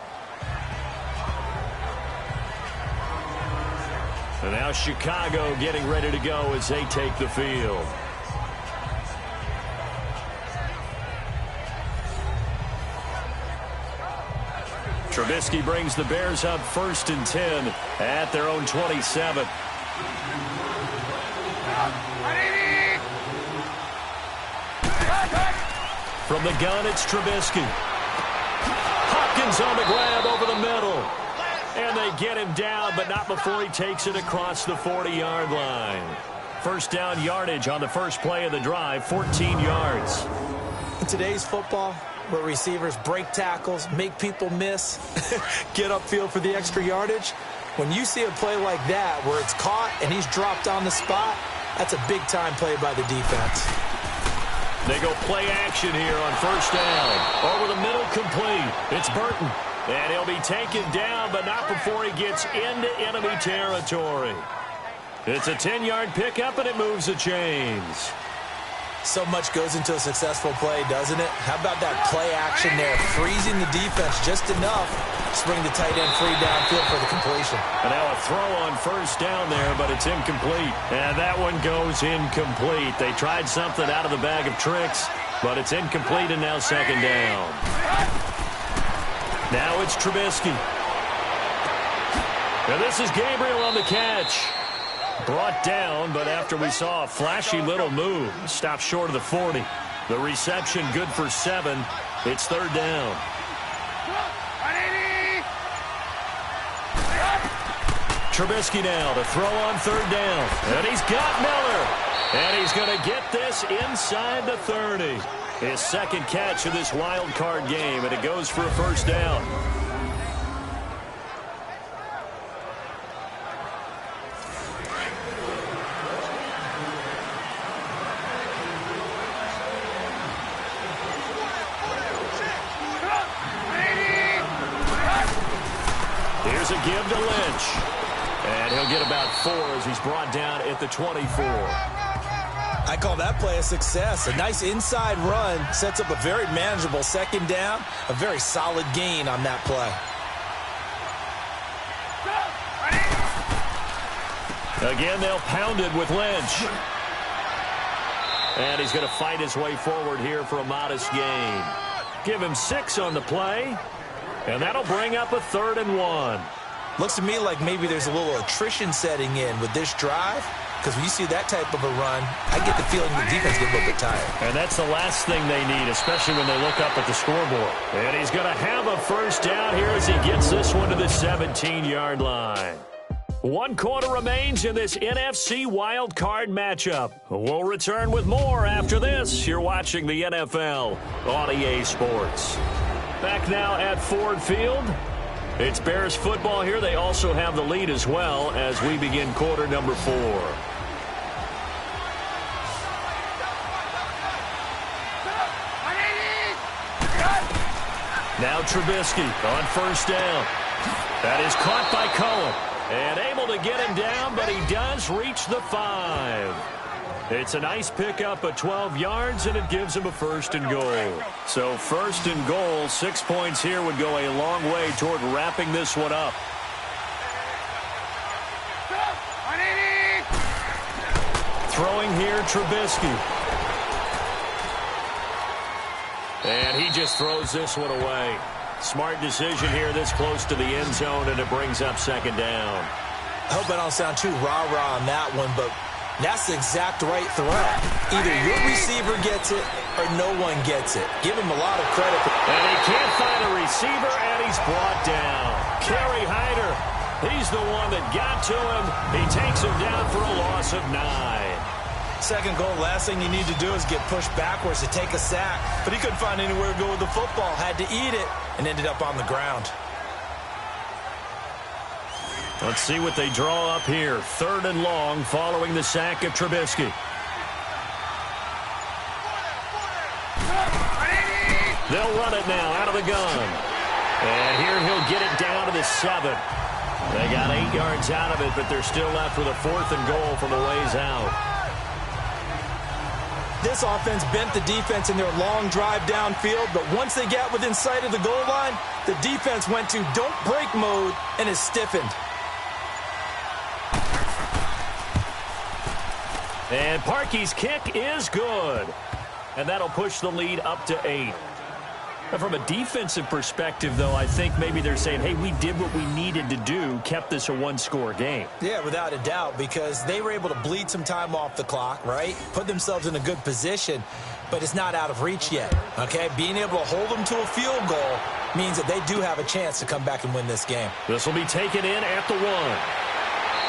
And now Chicago getting ready to go as they take the field. Trubisky brings the Bears up 1st and 10 at their own 27. From the gun, it's Trubisky. Hopkins on the grab over the middle. And they get him down, but not before he takes it across the 40-yard line. First down yardage on the first play of the drive, 14 yards. In today's football, where receivers break tackles, make people miss, get upfield for the extra yardage, when you see a play like that where it's caught and he's dropped on the spot, that's a big-time play by the defense. They go play action here on first down. Over the middle, complete. It's Burton. And he'll be taken down, but not before he gets into enemy territory. It's a 10-yard pickup, and it moves the chains. So much goes into a successful play, doesn't it? How about that play action there? Freezing the defense just enough to bring the tight end free downfield for the completion. And now a throw on first down there, but it's incomplete. And that one goes incomplete. They tried something out of the bag of tricks, but it's incomplete, and now 2nd down. Now it's Trubisky. And this is Gabriel on the catch. Brought down, but after we saw a flashy little move, stopped short of the 40. The reception good for 7. It's 3rd down. Trubisky now to throw on 3rd down. And he's got Miller. And he's going to get this inside the 30. His 2nd catch of this wild card game, and it goes for a first down. Here's a give to Lynch. And he'll get about 4 as he's brought down at the 24. I call that play a success. A nice inside run sets up a very manageable 2nd down. A very solid gain on that play. Again, they'll pound it with Lynch. And he's going to fight his way forward here for a modest gain. give him 6 on the play. And that'll bring up a 3rd and 1. Looks to me like maybe there's a little attrition setting in with this drive. Because when you see that type of a run, I get the feeling the defense gets a little bit tired. And that's the last thing they need, especially when they look up at the scoreboard. And he's going to have a first down here as he gets this one to the 17-yard line. 1 quarter remains in this NFC Wild Card matchup. We'll return with more after this. You're watching the NFL on EA Sports. Back now at Ford Field. It's Bears football here. They also have the lead as well as we begin quarter number 4. Now Trubisky on first down. That is caught by Cohen. And able to get him down, but he does reach the 5. It's a nice pickup of 12 yards, and it gives him a 1st and goal. So 1st and goal, 6 points here would go a long way toward wrapping this one up. Throwing here, Trubisky. And he just throws this one away. Smart decision here this close to the end zone, and it brings up 2nd down. I hope I don't sound too rah-rah on that one, but that's the exact right throw. Either your receiver gets it or no one gets it. Give him a lot of credit. And he can't find a receiver, and he's brought down. Kerry Hyder, he's the one that got to him. He takes him down for a loss of 9. 2nd goal, last thing you need to do is get pushed backwards to take a sack. But he couldn't find anywhere to go with the football. Had to eat it and ended up on the ground. Let's see what they draw up here. 3rd and long following the sack of Trubisky. They'll run it now out of the gun. And here he'll get it down to the 7. They got 8 yards out of it, but they're still left with a 4th and goal from a ways out. This offense bent the defense in their long drive downfield, but once they got within sight of the goal line, the defense went to don't break mode and is stiffened. And Parkey's kick is good. And that'll push the lead up to 8. And from a defensive perspective, though, I think maybe they're saying, hey, we did what we needed to do, kept this a 1-score game. Yeah, without a doubt, because they were able to bleed some time off the clock, right? Put themselves in a good position, but it's not out of reach yet, okay? Being able to hold them to a field goal means that they do have a chance to come back and win this game. This will be taken in at the 1.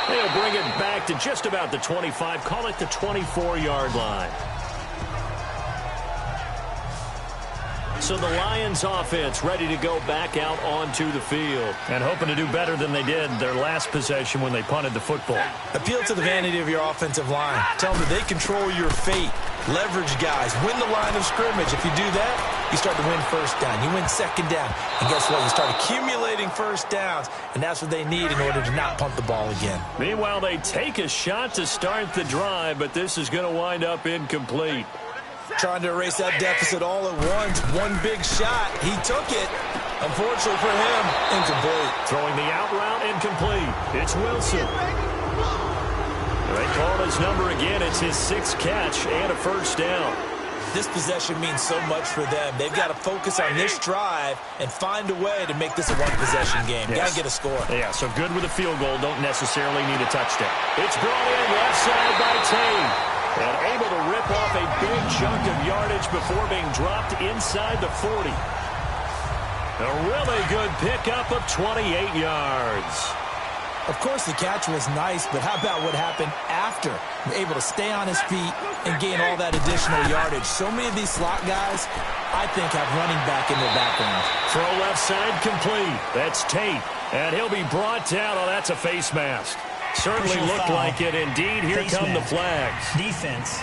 They'll bring it back to just about the 25, call it the 24-yard line. So the Lions offense ready to go back out onto the field and hoping to do better than they did their last possession when they punted the football. Appeal to the vanity of your offensive line. Tell them that they control your fate. Leverage guys. Win the line of scrimmage. If you do that, you start to win 1st down. You win 2nd down. And guess what? You start accumulating 1st downs, and that's what they need in order to not punt the ball again. Meanwhile, they take a shot to start the drive, but this is going to wind up incomplete. Trying to erase that deficit all at once. One big shot. He took it. Unfortunately for him, incomplete. Throwing the out route, incomplete. It's Wilson. They call his number again. It's his 6th catch and a 1st down. This possession means so much for them. They've got to focus on this drive and find a way to make this a 1-possession game. Yes. Got to get a score. Yeah, so good with a field goal. Don't necessarily need a touchdown. It's brought in left side by Tate. And able to rip off a big chunk of yardage before being dropped inside the 40. A really good pickup of 28 yards. Of course, the catch was nice, but how about what happened after? Able to stay on his feet and gain all that additional yardage. So many of these slot guys, I think, have running back in their background. Throw left side complete. That's Tate. And he'll be brought down. Oh, that's a face mask. Certainly looked like it. Indeed, here come the flags. Defense.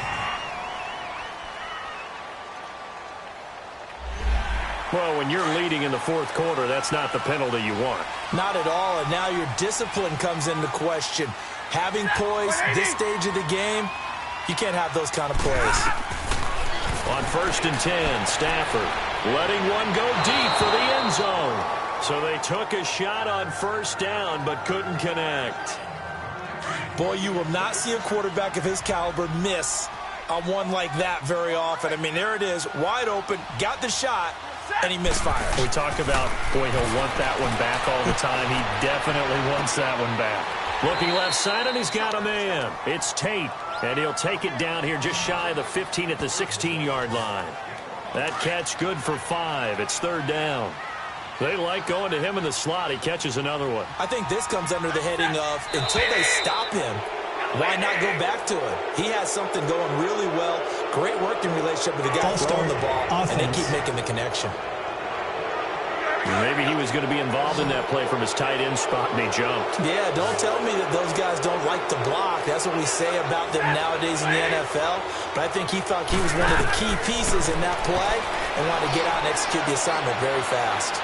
Well, when you're leading in the 4th quarter, that's not the penalty you want. Not at all, and now your discipline comes into question. Having poise this stage of the game, you can't have those kind of plays. On 1st and 10, Stafford letting one go deep for the end zone. So they took a shot on 1st down, but couldn't connect. Boy, you will not see a quarterback of his caliber miss on one like that very often. I mean, there it is, wide open, got the shot, and he misfired. We talk about, boy, he'll want that one back all the time. He definitely wants that one back. Looking left side, and he's got a man. It's Tate, and he'll take it down here just shy of the 15 at the 16-yard line. That catch good for 5. It's third down. They like going to him in the slot. He catches another one. I think this comes under the heading of, until they stop him, why not go back to him? He has something going really well. Great working relationship with the guy throwing the ball, and they keep making the connection. Maybe he was going to be involved in that play from his tight end spot, and he jumped. Yeah, don't tell me that those guys don't like to block. That's what we say about them nowadays in the NFL. But I think he thought he was one of the key pieces in that play and wanted to get out and execute the assignment very fast.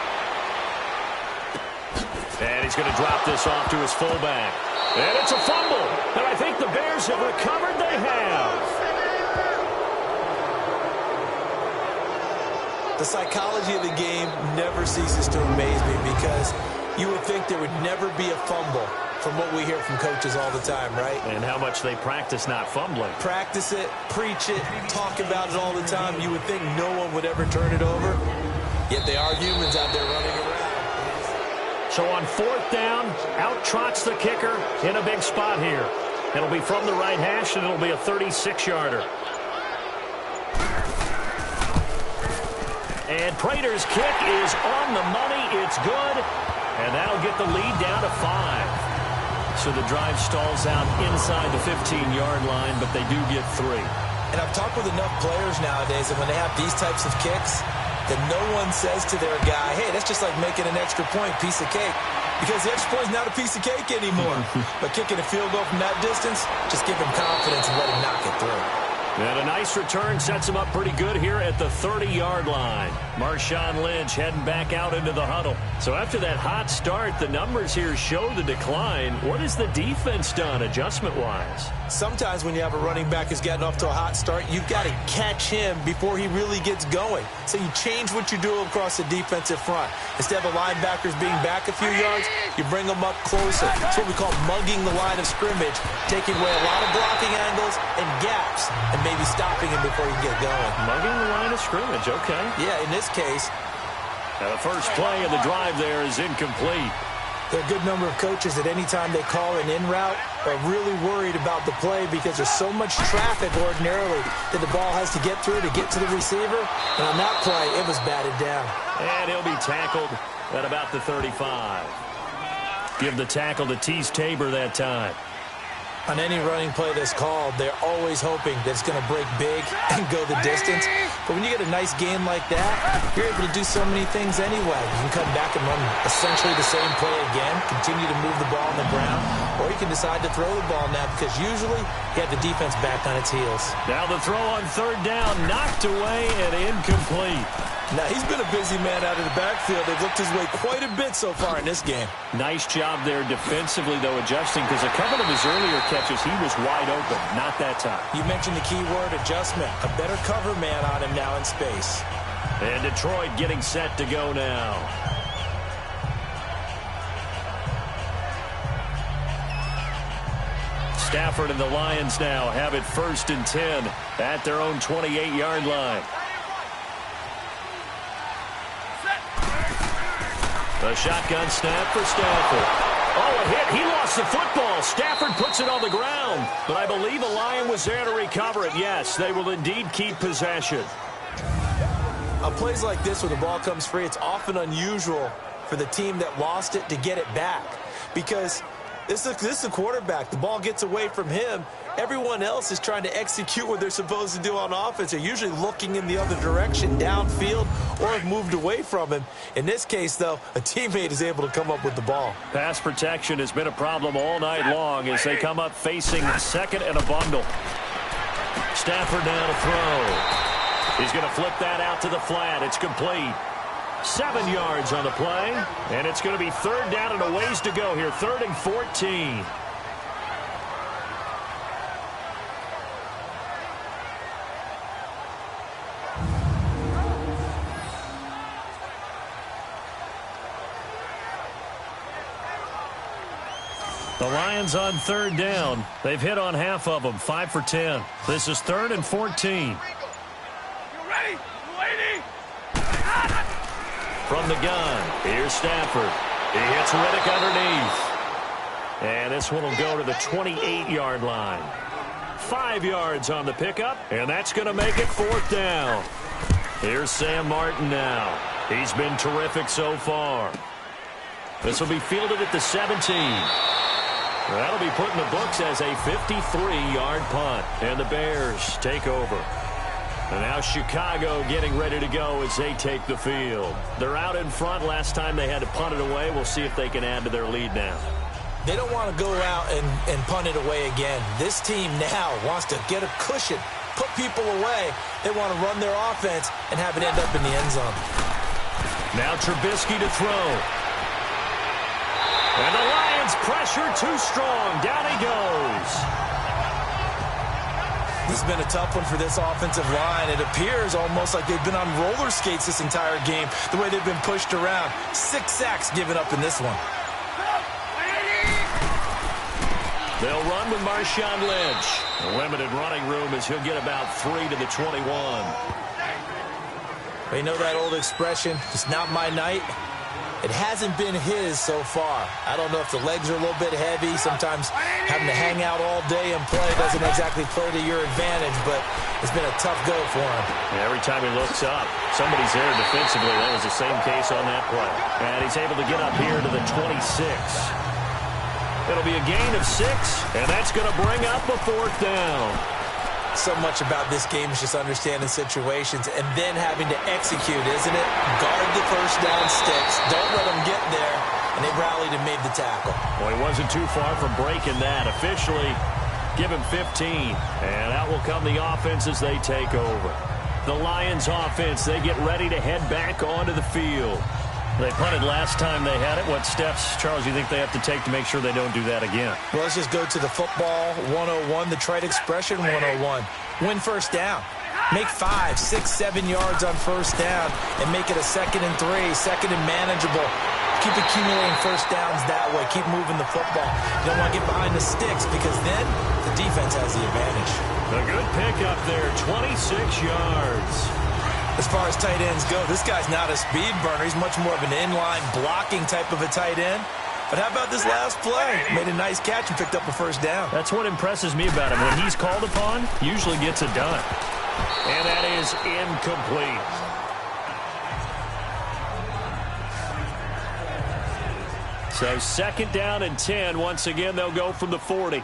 And he's going to drop this off to his fullback. And it's a fumble. And I think the Bears have recovered. They have. The psychology of the game never ceases to amaze me because you would think there would never be a fumble from what we hear from coaches all the time, right? And how much they practice not fumbling. Practice it, preach it, talk about it all the time. You would think no one would ever turn it over. Yet they are humans out there running around. So on fourth down, out trots the kicker in a big spot here. It'll be from the right hash, and it'll be a 36-yarder. And Prater's kick is on the money. It's good. And that'll get the lead down to 5. So the drive stalls out inside the 15-yard line, but they do get 3. And I've talked with enough players nowadays that when they have these types of kicks, that no one says to their guy, hey, that's just like making an extra point, piece of cake. Because the extra point is not a piece of cake anymore. But kicking a field goal from that distance, just give him confidence and let him knock it through. And a nice return sets him up pretty good here at the 30-yard line. Marshawn Lynch heading back out into the huddle. So after that hot start, the numbers here show the decline. What has the defense done adjustment-wise? Sometimes when you have a running back who's getting off to a hot start, you've got to catch him before he really gets going. So you change what you do across the defensive front. Instead of the linebackers being back a few yards, you bring them up closer. It's what we call mugging the line of scrimmage, taking away a lot of blocking angles and gaps, and maybe stopping him before he get going. Mugging the line of scrimmage, okay. Yeah, in this case. Now the first play of the drive there is incomplete. There are a good number of coaches that any time they call an in route are really worried about the play because there's so much traffic ordinarily that the ball has to get through to get to the receiver. And on that play, it was batted down. And he'll be tackled at about the 35. Give the tackle to Tease Tabor that time. On any running play that's called, they're always hoping that it's going to break big and go the distance. But when you get a nice game like that, you're able to do so many things anyway. You can come back and run essentially the same play again, continue to move the ball on the ground, or you can decide to throw the ball now because usually you have the defense back on its heels. Now the throw on third down, knocked away and incomplete. Now, he's been a busy man out of the backfield. They've looked his way quite a bit so far in this game. Nice job there defensively, though, adjusting, because a couple of his earlier catches, he was wide open. Not that time. You mentioned the key word, adjustment. A better cover man on him now in space. And Detroit getting set to go now. Stafford and the Lions now have it 1st and 10 at their own 28-yard line. A shotgun snap for Stafford. Oh, a hit. He lost the football. Stafford puts it on the ground. But I believe a Lion was there to recover it. Yes, they will indeed keep possession. On plays like this where the ball comes free, it's often unusual for the team that lost it to get it back. Because this is a quarterback. The ball gets away from him. Everyone else is trying to execute what they're supposed to do on offense. They're usually looking in the other direction, downfield, or have moved away from him. In this case, though, a teammate is able to come up with the ball. Pass protection has been a problem all night long as they come up facing second and a bundle. Stafford now to throw. He's going to flip that out to the flat. It's complete. 7 yards on the play, and it's going to be third down and a ways to go here. 3rd and 14. The Lions on 3rd down. They've hit on half of them, 5 for 10. This is 3rd and 14. You ready? You waiting? From the gun, here's Stafford. He hits Riddick underneath. And this one will go to the 28-yard line. 5 yards on the pickup, and that's going to make it 4th down. Here's Sam Martin now. He's been terrific so far. This will be fielded at the 17. That'll be put in the books as a 53-yard punt. And the Bears take over. And now Chicago getting ready to go as they take the field. They're out in front. Last time they had to punt it away. We'll see if they can add to their lead now. They don't want to go out and punt it away again. This team now wants to get a cushion, put people away. They want to run their offense and have it end up in the end zone. Now Trubisky to throw. And the Lions pressure too strong. Down he goes. This has been a tough one for this offensive line. It appears almost like they've been on roller skates this entire game, the way they've been pushed around. 6 sacks given up in this one. They'll run with Marshawn Lynch. A limited running room as he'll get about 3 to the 21. You know that old expression, it's not my night? It hasn't been his so far. I don't know if the legs are a little bit heavy. Sometimes having to hang out all day and play doesn't exactly play to your advantage, but it's been a tough go for him. And every time he looks up, somebody's there defensively. That was the same case on that play. And he's able to get up here to the 26. It'll be a gain of 6, and that's going to bring up a 4th down. So much about this game is just understanding situations and then having to execute, isn't it? Guard the first down sticks. Don't let them get there. And they rallied and made the tackle. Well, he wasn't too far from breaking that. Officially, give him 15. And out will come the offense as they take over. The Lions offense, they get ready to head back onto the field. They punted last time they had it. What steps, Charles, you think they have to take to make sure they don't do that again? Well, let's just go to the football 101, the trite expression 101. Win first down. Make 5, 6, 7 yards on first down and make it a 2nd and 3, 2nd and manageable. Keep accumulating first downs that way. Keep moving the football. You don't want to get behind the sticks because then the defense has the advantage. A good pickup there, 26 yards. As far as tight ends go, this guy's not a speed burner. He's much more of an inline blocking type of a tight end. But how about this last play? Made a nice catch and picked up a first down. That's what impresses me about him. When he's called upon, usually gets it done. And that is incomplete. So 2nd down and 10. Once again, they'll go from the 40.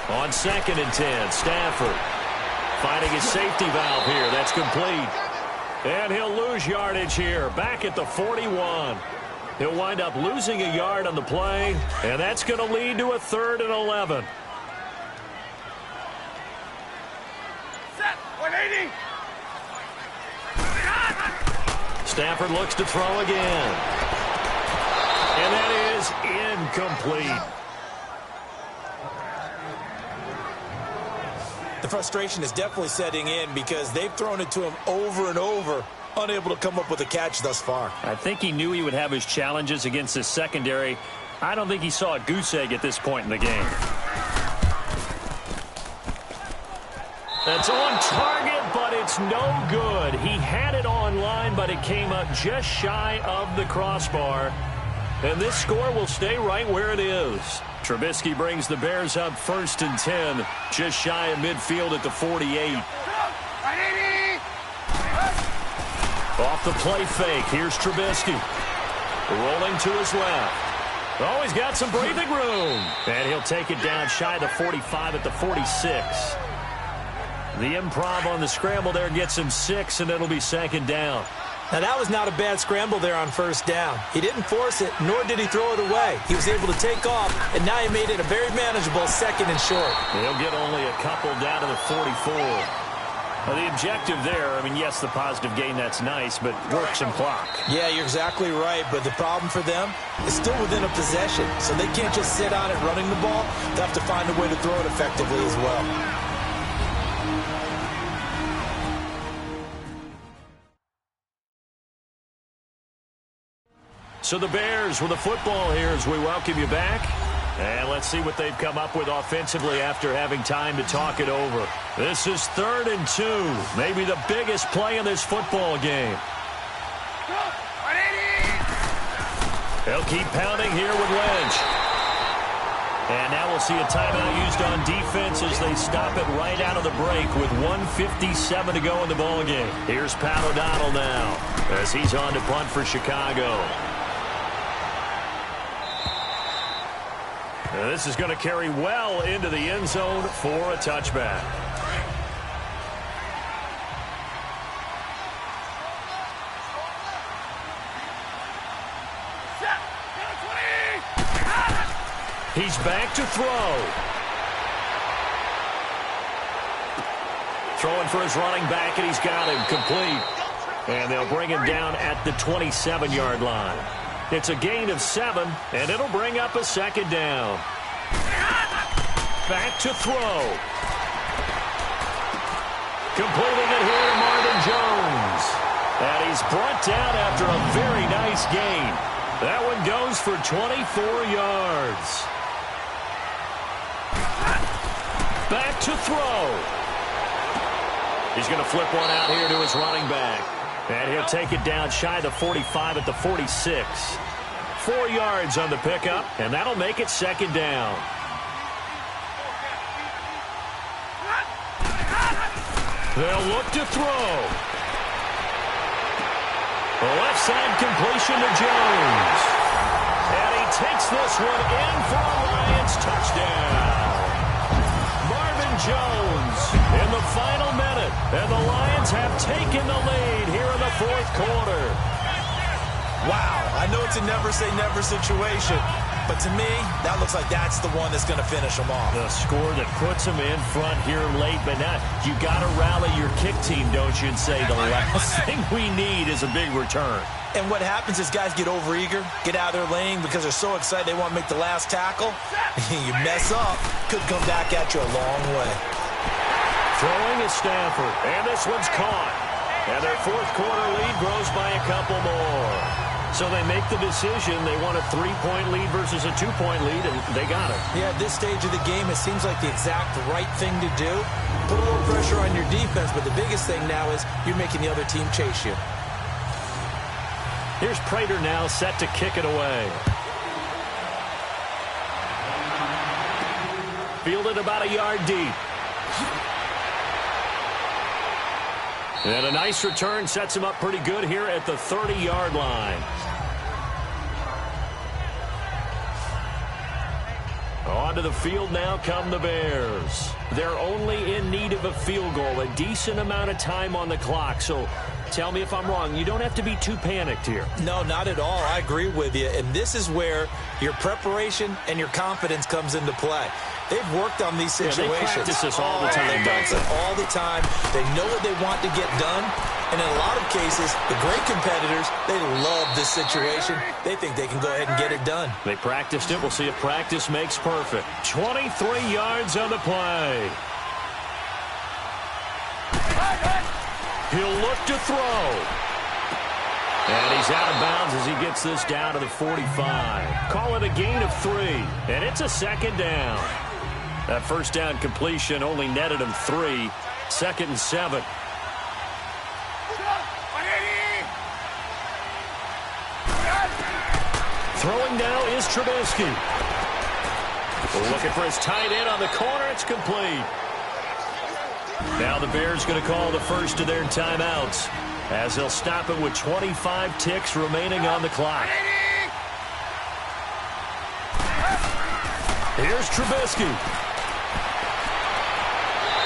On 2nd and 10, Stafford finding his safety valve here. That's complete. And he'll lose yardage here, back at the 41. He'll wind up losing a yard on the play, and that's going to lead to a 3rd and 11. Set, 180. Stafford looks to throw again. And that is incomplete. The frustration is definitely setting in because they've thrown it to him over and over, unable to come up with a catch thus far. I think he knew he would have his challenges against his secondary. I don't think he saw a goose egg at this point in the game. That's on target, but it's no good. He had it on line, but it came up just shy of the crossbar. And this score will stay right where it is. Trubisky brings the Bears up 1st and 10, just shy of midfield at the 48. Off the play fake, here's Trubisky. Rolling to his left. Oh, he's got some breathing room. And he'll take it down shy of the 45 at the 46. The improv on the scramble there gets him 6, and it'll be 2nd down. Now, that was not a bad scramble there on first down. He didn't force it, nor did he throw it away. He was able to take off, and now he made it a very manageable 2nd and short. He'll get only a couple down to the 44. Well, the objective there, I mean, yes, the positive gain, that's nice, but work some clock. Yeah, you're exactly right, but the problem for them is still within a possession, so they can't just sit on it running the ball. They have to find a way to throw it effectively as well. So the Bears with the football here as we welcome you back. And let's see what they've come up with offensively after having time to talk it over. This is 3rd and 2. Maybe the biggest play in this football game. They'll keep pounding here with Lynch. And now we'll see a timeout used on defense as they stop it right out of the break with 1:57 to go in the ballgame. Here's Pat O'Donnell now as he's on to punt for Chicago. And this is going to carry well into the end zone for a touchback. He's back to throw. Throwing for his running back, and he's got him complete. And they'll bring him down at the 27-yard line. It's a gain of 7, and it'll bring up a 2nd down. Back to throw. Completing it here to Marvin Jones. And he's brought down after a very nice gain. That one goes for 24 yards. Back to throw. He's going to flip one out here to his running back. And he'll take it down shy of the 45 at the 46. 4 yards on the pickup, and that'll make it 2nd down. They'll look to throw. The left side completion to Jones. And he takes this one in for a Lions touchdown. Marvin Jones in the final minute. And the Lions have taken the lead here in the 4th quarter. Wow, I know it's a never-say-never situation, but to me, that looks like that's the one that's going to finish them off. The score that puts them in front here late, but now you got to rally your kick team, don't you, and say the last thing we need is a big return. And what happens is guys get overeager, get out of their lane because they're so excited they want to make the last tackle. You mess up, could come back at you a long way. Throwing is Stafford, and this one's caught. And their 4th quarter lead grows by a couple more. So they make the decision. They want a 3-point lead versus a 2-point lead, and they got it. Yeah, at this stage of the game, it seems like the exact right thing to do. Put a little pressure on your defense, but the biggest thing now is you're making the other team chase you. Here's Prater now set to kick it away. Fielded about a yard deep. And a nice return sets him up pretty good here at the 30-yard line. Onto the field now come the Bears. They're only in need of a field goal, a decent amount of time on the clock. So tell me if I'm wrong. You don't have to be too panicked here. No, not at all. I agree with you. And this is where your preparation and your confidence comes into play. They've worked on these situations. Yeah, they practice this all the time. They practice it all the time. They know what they want to get done. And in a lot of cases, the great competitors, they love this situation. They think they can go ahead and get it done. They practiced it. We'll see if practice makes perfect. 23 yards on the play. He'll look to throw. And he's out of bounds as he gets this down to the 45. Call it a gain of 3. And it's a 2nd down. That first down completion only netted him 3. 2nd and 7. Throwing now is Trubisky. Looking for his tight end on the corner. It's complete. Now the Bears going to call the first of their timeouts as they'll stop it with 25 ticks remaining on the clock. Here's Trubisky.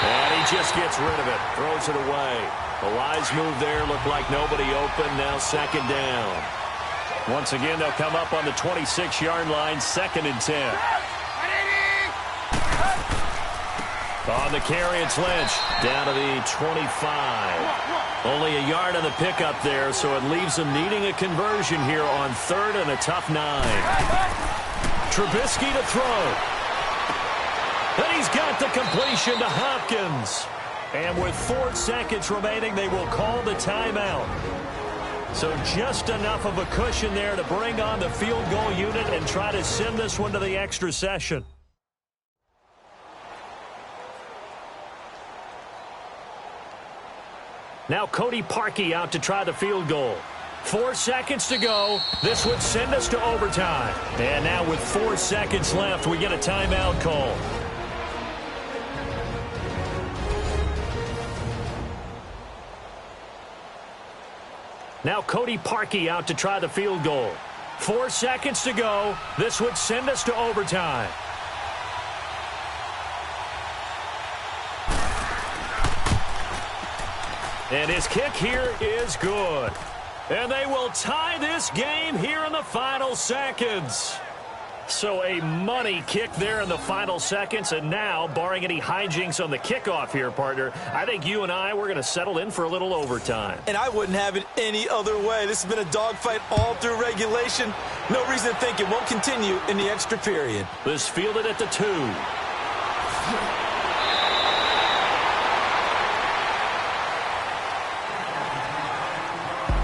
And he just gets rid of it. Throws it away. A wise move there. Looked like nobody open. Now 2nd down. Once again, they'll come up on the 26-yard line. 2nd and 10. On the carry, it's Lynch. Down to the 25. Only a yard on the pickup there, so it leaves them needing a conversion here on 3rd and a tough 9. Trubisky to throw. And he's got the completion to Hopkins. And with 4 seconds remaining, they will call the timeout. So just enough of a cushion there to bring on the field goal unit and try to send this one to the extra session. Now Cody Parkey out to try the field goal. 4 seconds to go. This would send us to overtime. And now with 4 seconds left, we get a timeout call. Now Cody Parkey out to try the field goal. 4 seconds to go. This would send us to overtime. And his kick here is good. And they will tie this game here in the final seconds. So a money kick there in the final seconds. And now, barring any hijinks on the kickoff here, partner, I think you and I, we're going to settle in for a little overtime. And I wouldn't have it any other way. This has been a dogfight all through regulation. No reason to think it won't continue in the extra period. This fielded at the 2.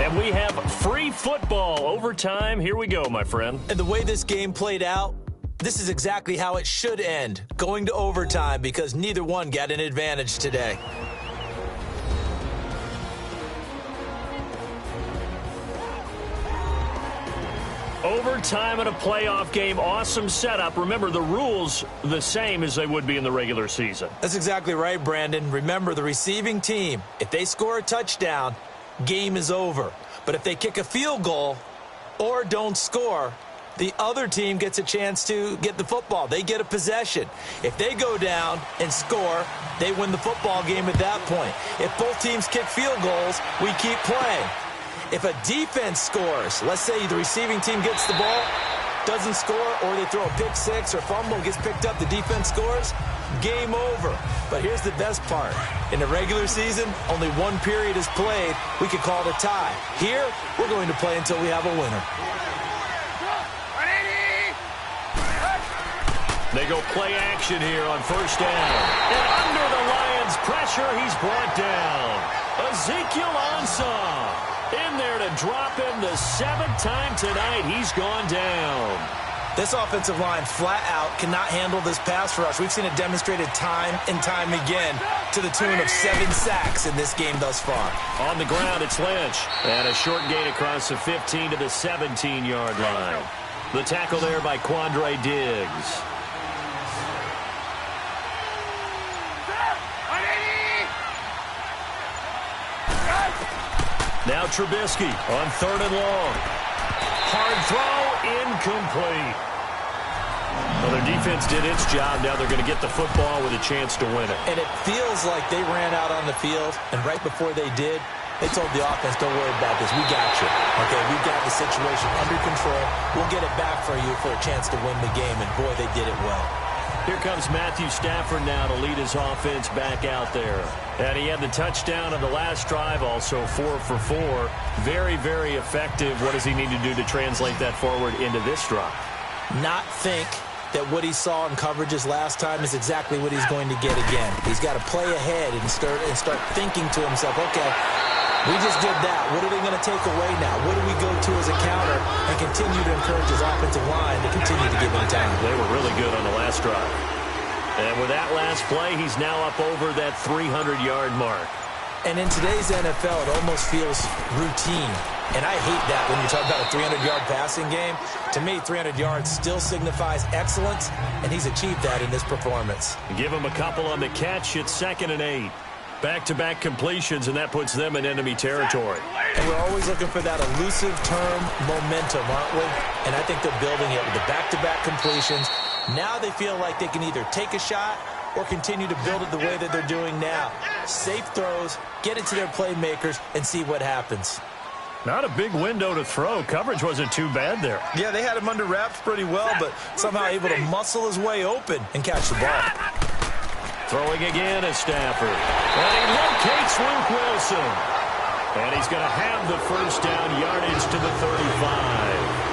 And we have free football overtime. Here we go, my friend. And the way this game played out, this is exactly how it should end, going to overtime, because neither one got an advantage today. Overtime in a playoff game, awesome setup. Remember, the rules the same as they would be in the regular season. That's exactly right, Brandon. Remember, the receiving team, if they score a touchdown, game is over. But if they kick a field goal or don't score, the other team gets a chance to get the football. They get a possession. If they go down and score, they win the football game at that point. If both teams kick field goals, we keep playing. If a defense scores, let's say the receiving team gets the ball, doesn't score, or they throw a pick six or fumble, gets picked up, the defense scores, game over. But here's the best part. In the regular season, only one period is played. We could call it a tie. Here, we're going to play until we have a winner. They go play action here on first down. And under the Lions' pressure, he's brought down. Ezekiel Ansah in there to drop him the 7th time tonight. He's gone down. This offensive line flat out cannot handle this pass rush. We've seen it demonstrated time and time again to the tune of 7 sacks in this game thus far. On the ground, it's Lynch. And a short gain across the 15 to the 17-yard line. The tackle there by Quandre Diggs. Now Trubisky on 3rd and long. Hard throw, incomplete. Well, their defense did its job. Now they're going to get the football with a chance to win it. And it feels like they ran out on the field, and right before they did, they told the offense, don't worry about this. We got you. Okay, we got the situation under control. We'll get it back for you for a chance to win the game, and boy, they did it well. Here comes Matthew Stafford now to lead his offense back out there. And he had the touchdown on the last drive, also 4 for 4. Very, very effective. What does he need to do to translate that forward into this drive? Not think that what he saw in coverages last time is exactly what he's going to get again. He's got to play ahead and start thinking to himself, okay, we just did that. What are they going to take away now? What do we go to as a counter and continue to encourage his offensive line to continue to give him time? They were really good on the last drive. And with that last play, he's now up over that 300-yard mark. And in today's NFL, it almost feels routine. And I hate that when you talk about a 300-yard passing game. To me, 300 yards still signifies excellence, and he's achieved that in this performance. Give him a couple on the catch. It's 2nd and 8. Back-to-back completions, and that puts them in enemy territory. And we're always looking for that elusive term momentum, aren't we? And I think they're building it with the back-to-back completions. Now they feel like they can either take a shot or continue to build it the way that they're doing now. Safe throws, get it to their playmakers, and see what happens. Not a big window to throw. Coverage wasn't too bad there. Yeah, they had him under wraps pretty well, but somehow able to muscle his way open and catch the ball. Throwing again is Stafford. And he locates Luke Wilson. And he's going to have the first down, yardage to the 35.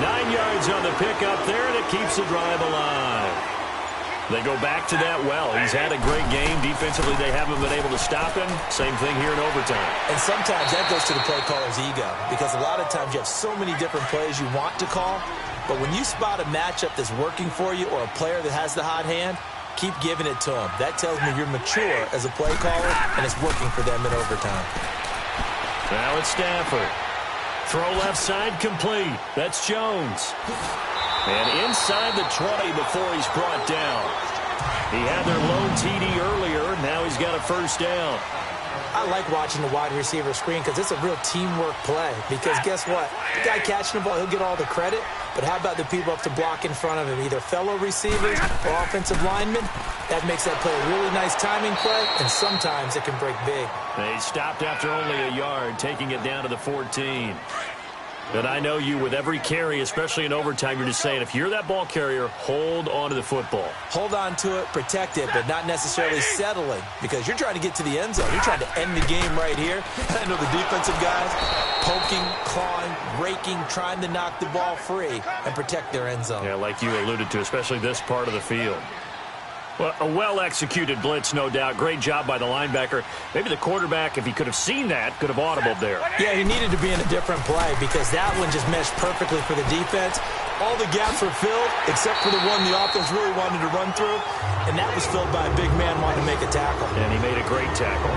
9 yards on the pickup there, and it keeps the drive alive. They go back to that well. He's had a great game. Defensively, they haven't been able to stop him. Same thing here in overtime. And sometimes that goes to the play caller's ego, because a lot of times you have so many different plays you want to call, but when you spot a matchup that's working for you or a player that has the hot hand, keep giving it to them. That tells me you're mature as a play caller, and it's working for them in overtime. Now it's Stafford. Throw left side complete. That's Jones. And inside the 20 before he's brought down. He had their lone TD earlier. Now he's got a first down. I like watching the wide receiver screen because it's a real teamwork play. Because guess what? The guy catching the ball, he'll get all the credit. But how about the people up to block in front of him, either fellow receivers or offensive linemen? That makes that play a really nice timing play, and sometimes it can break big. They stopped after only a yard, taking it down to the 14. And I know you, with every carry, especially in overtime, you're just saying, if you're that ball carrier, hold on to the football. Hold on to it, protect it, but not necessarily settling, because you're trying to get to the end zone. You're trying to end the game right here. I know the defensive guys poking, clawing, raking, trying to knock the ball free and protect their end zone. Yeah, like you alluded to, especially this part of the field. Well, a well-executed blitz, no doubt. Great job by the linebacker. Maybe the quarterback, if he could have seen that, could have audibled there. Yeah, he needed to be in a different play because that one just meshed perfectly for the defense. All the gaps were filled except for the one the offense really wanted to run through, and that was filled by a big man wanting to make a tackle. And he made a great tackle.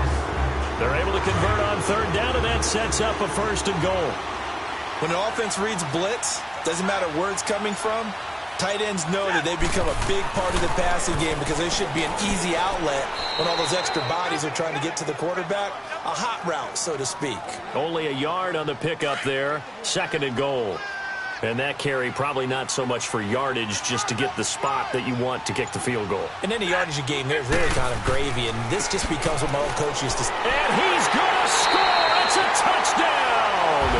They're able to convert on third down, and that sets up a first and goal. When an offense reads blitz, doesn't matter where it's coming from, tight ends know that they become a big part of the passing game because they should be an easy outlet when all those extra bodies are trying to get to the quarterback. A hot route, so to speak. Only a yard on the pickup there. Second and goal. And that carry probably not so much for yardage, just to get the spot that you want to kick the field goal. And any yardage game, there's really kind of gravy, and this just becomes what my old coach used to say. And he's going to score! It's a touchdown!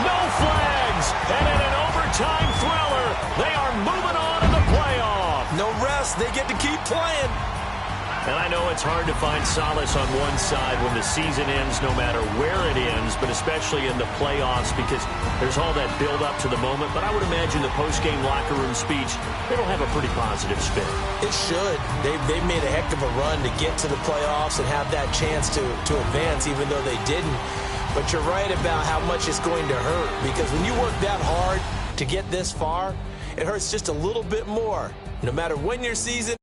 No flags! And in an overtime thriller, they are moving on to the playoff. No rest. They get to keep playing. And I know it's hard to find solace on one side when the season ends, no matter where it ends, but especially in the playoffs because there's all that build-up to the moment. But I would imagine the post-game locker room speech, it'll have a pretty positive spin. It should. They've made a heck of a run to get to the playoffs and have that chance to advance, even though they didn't. But you're right about how much it's going to hurt because when you work that hard to get this far, it hurts just a little bit more, no matter when your season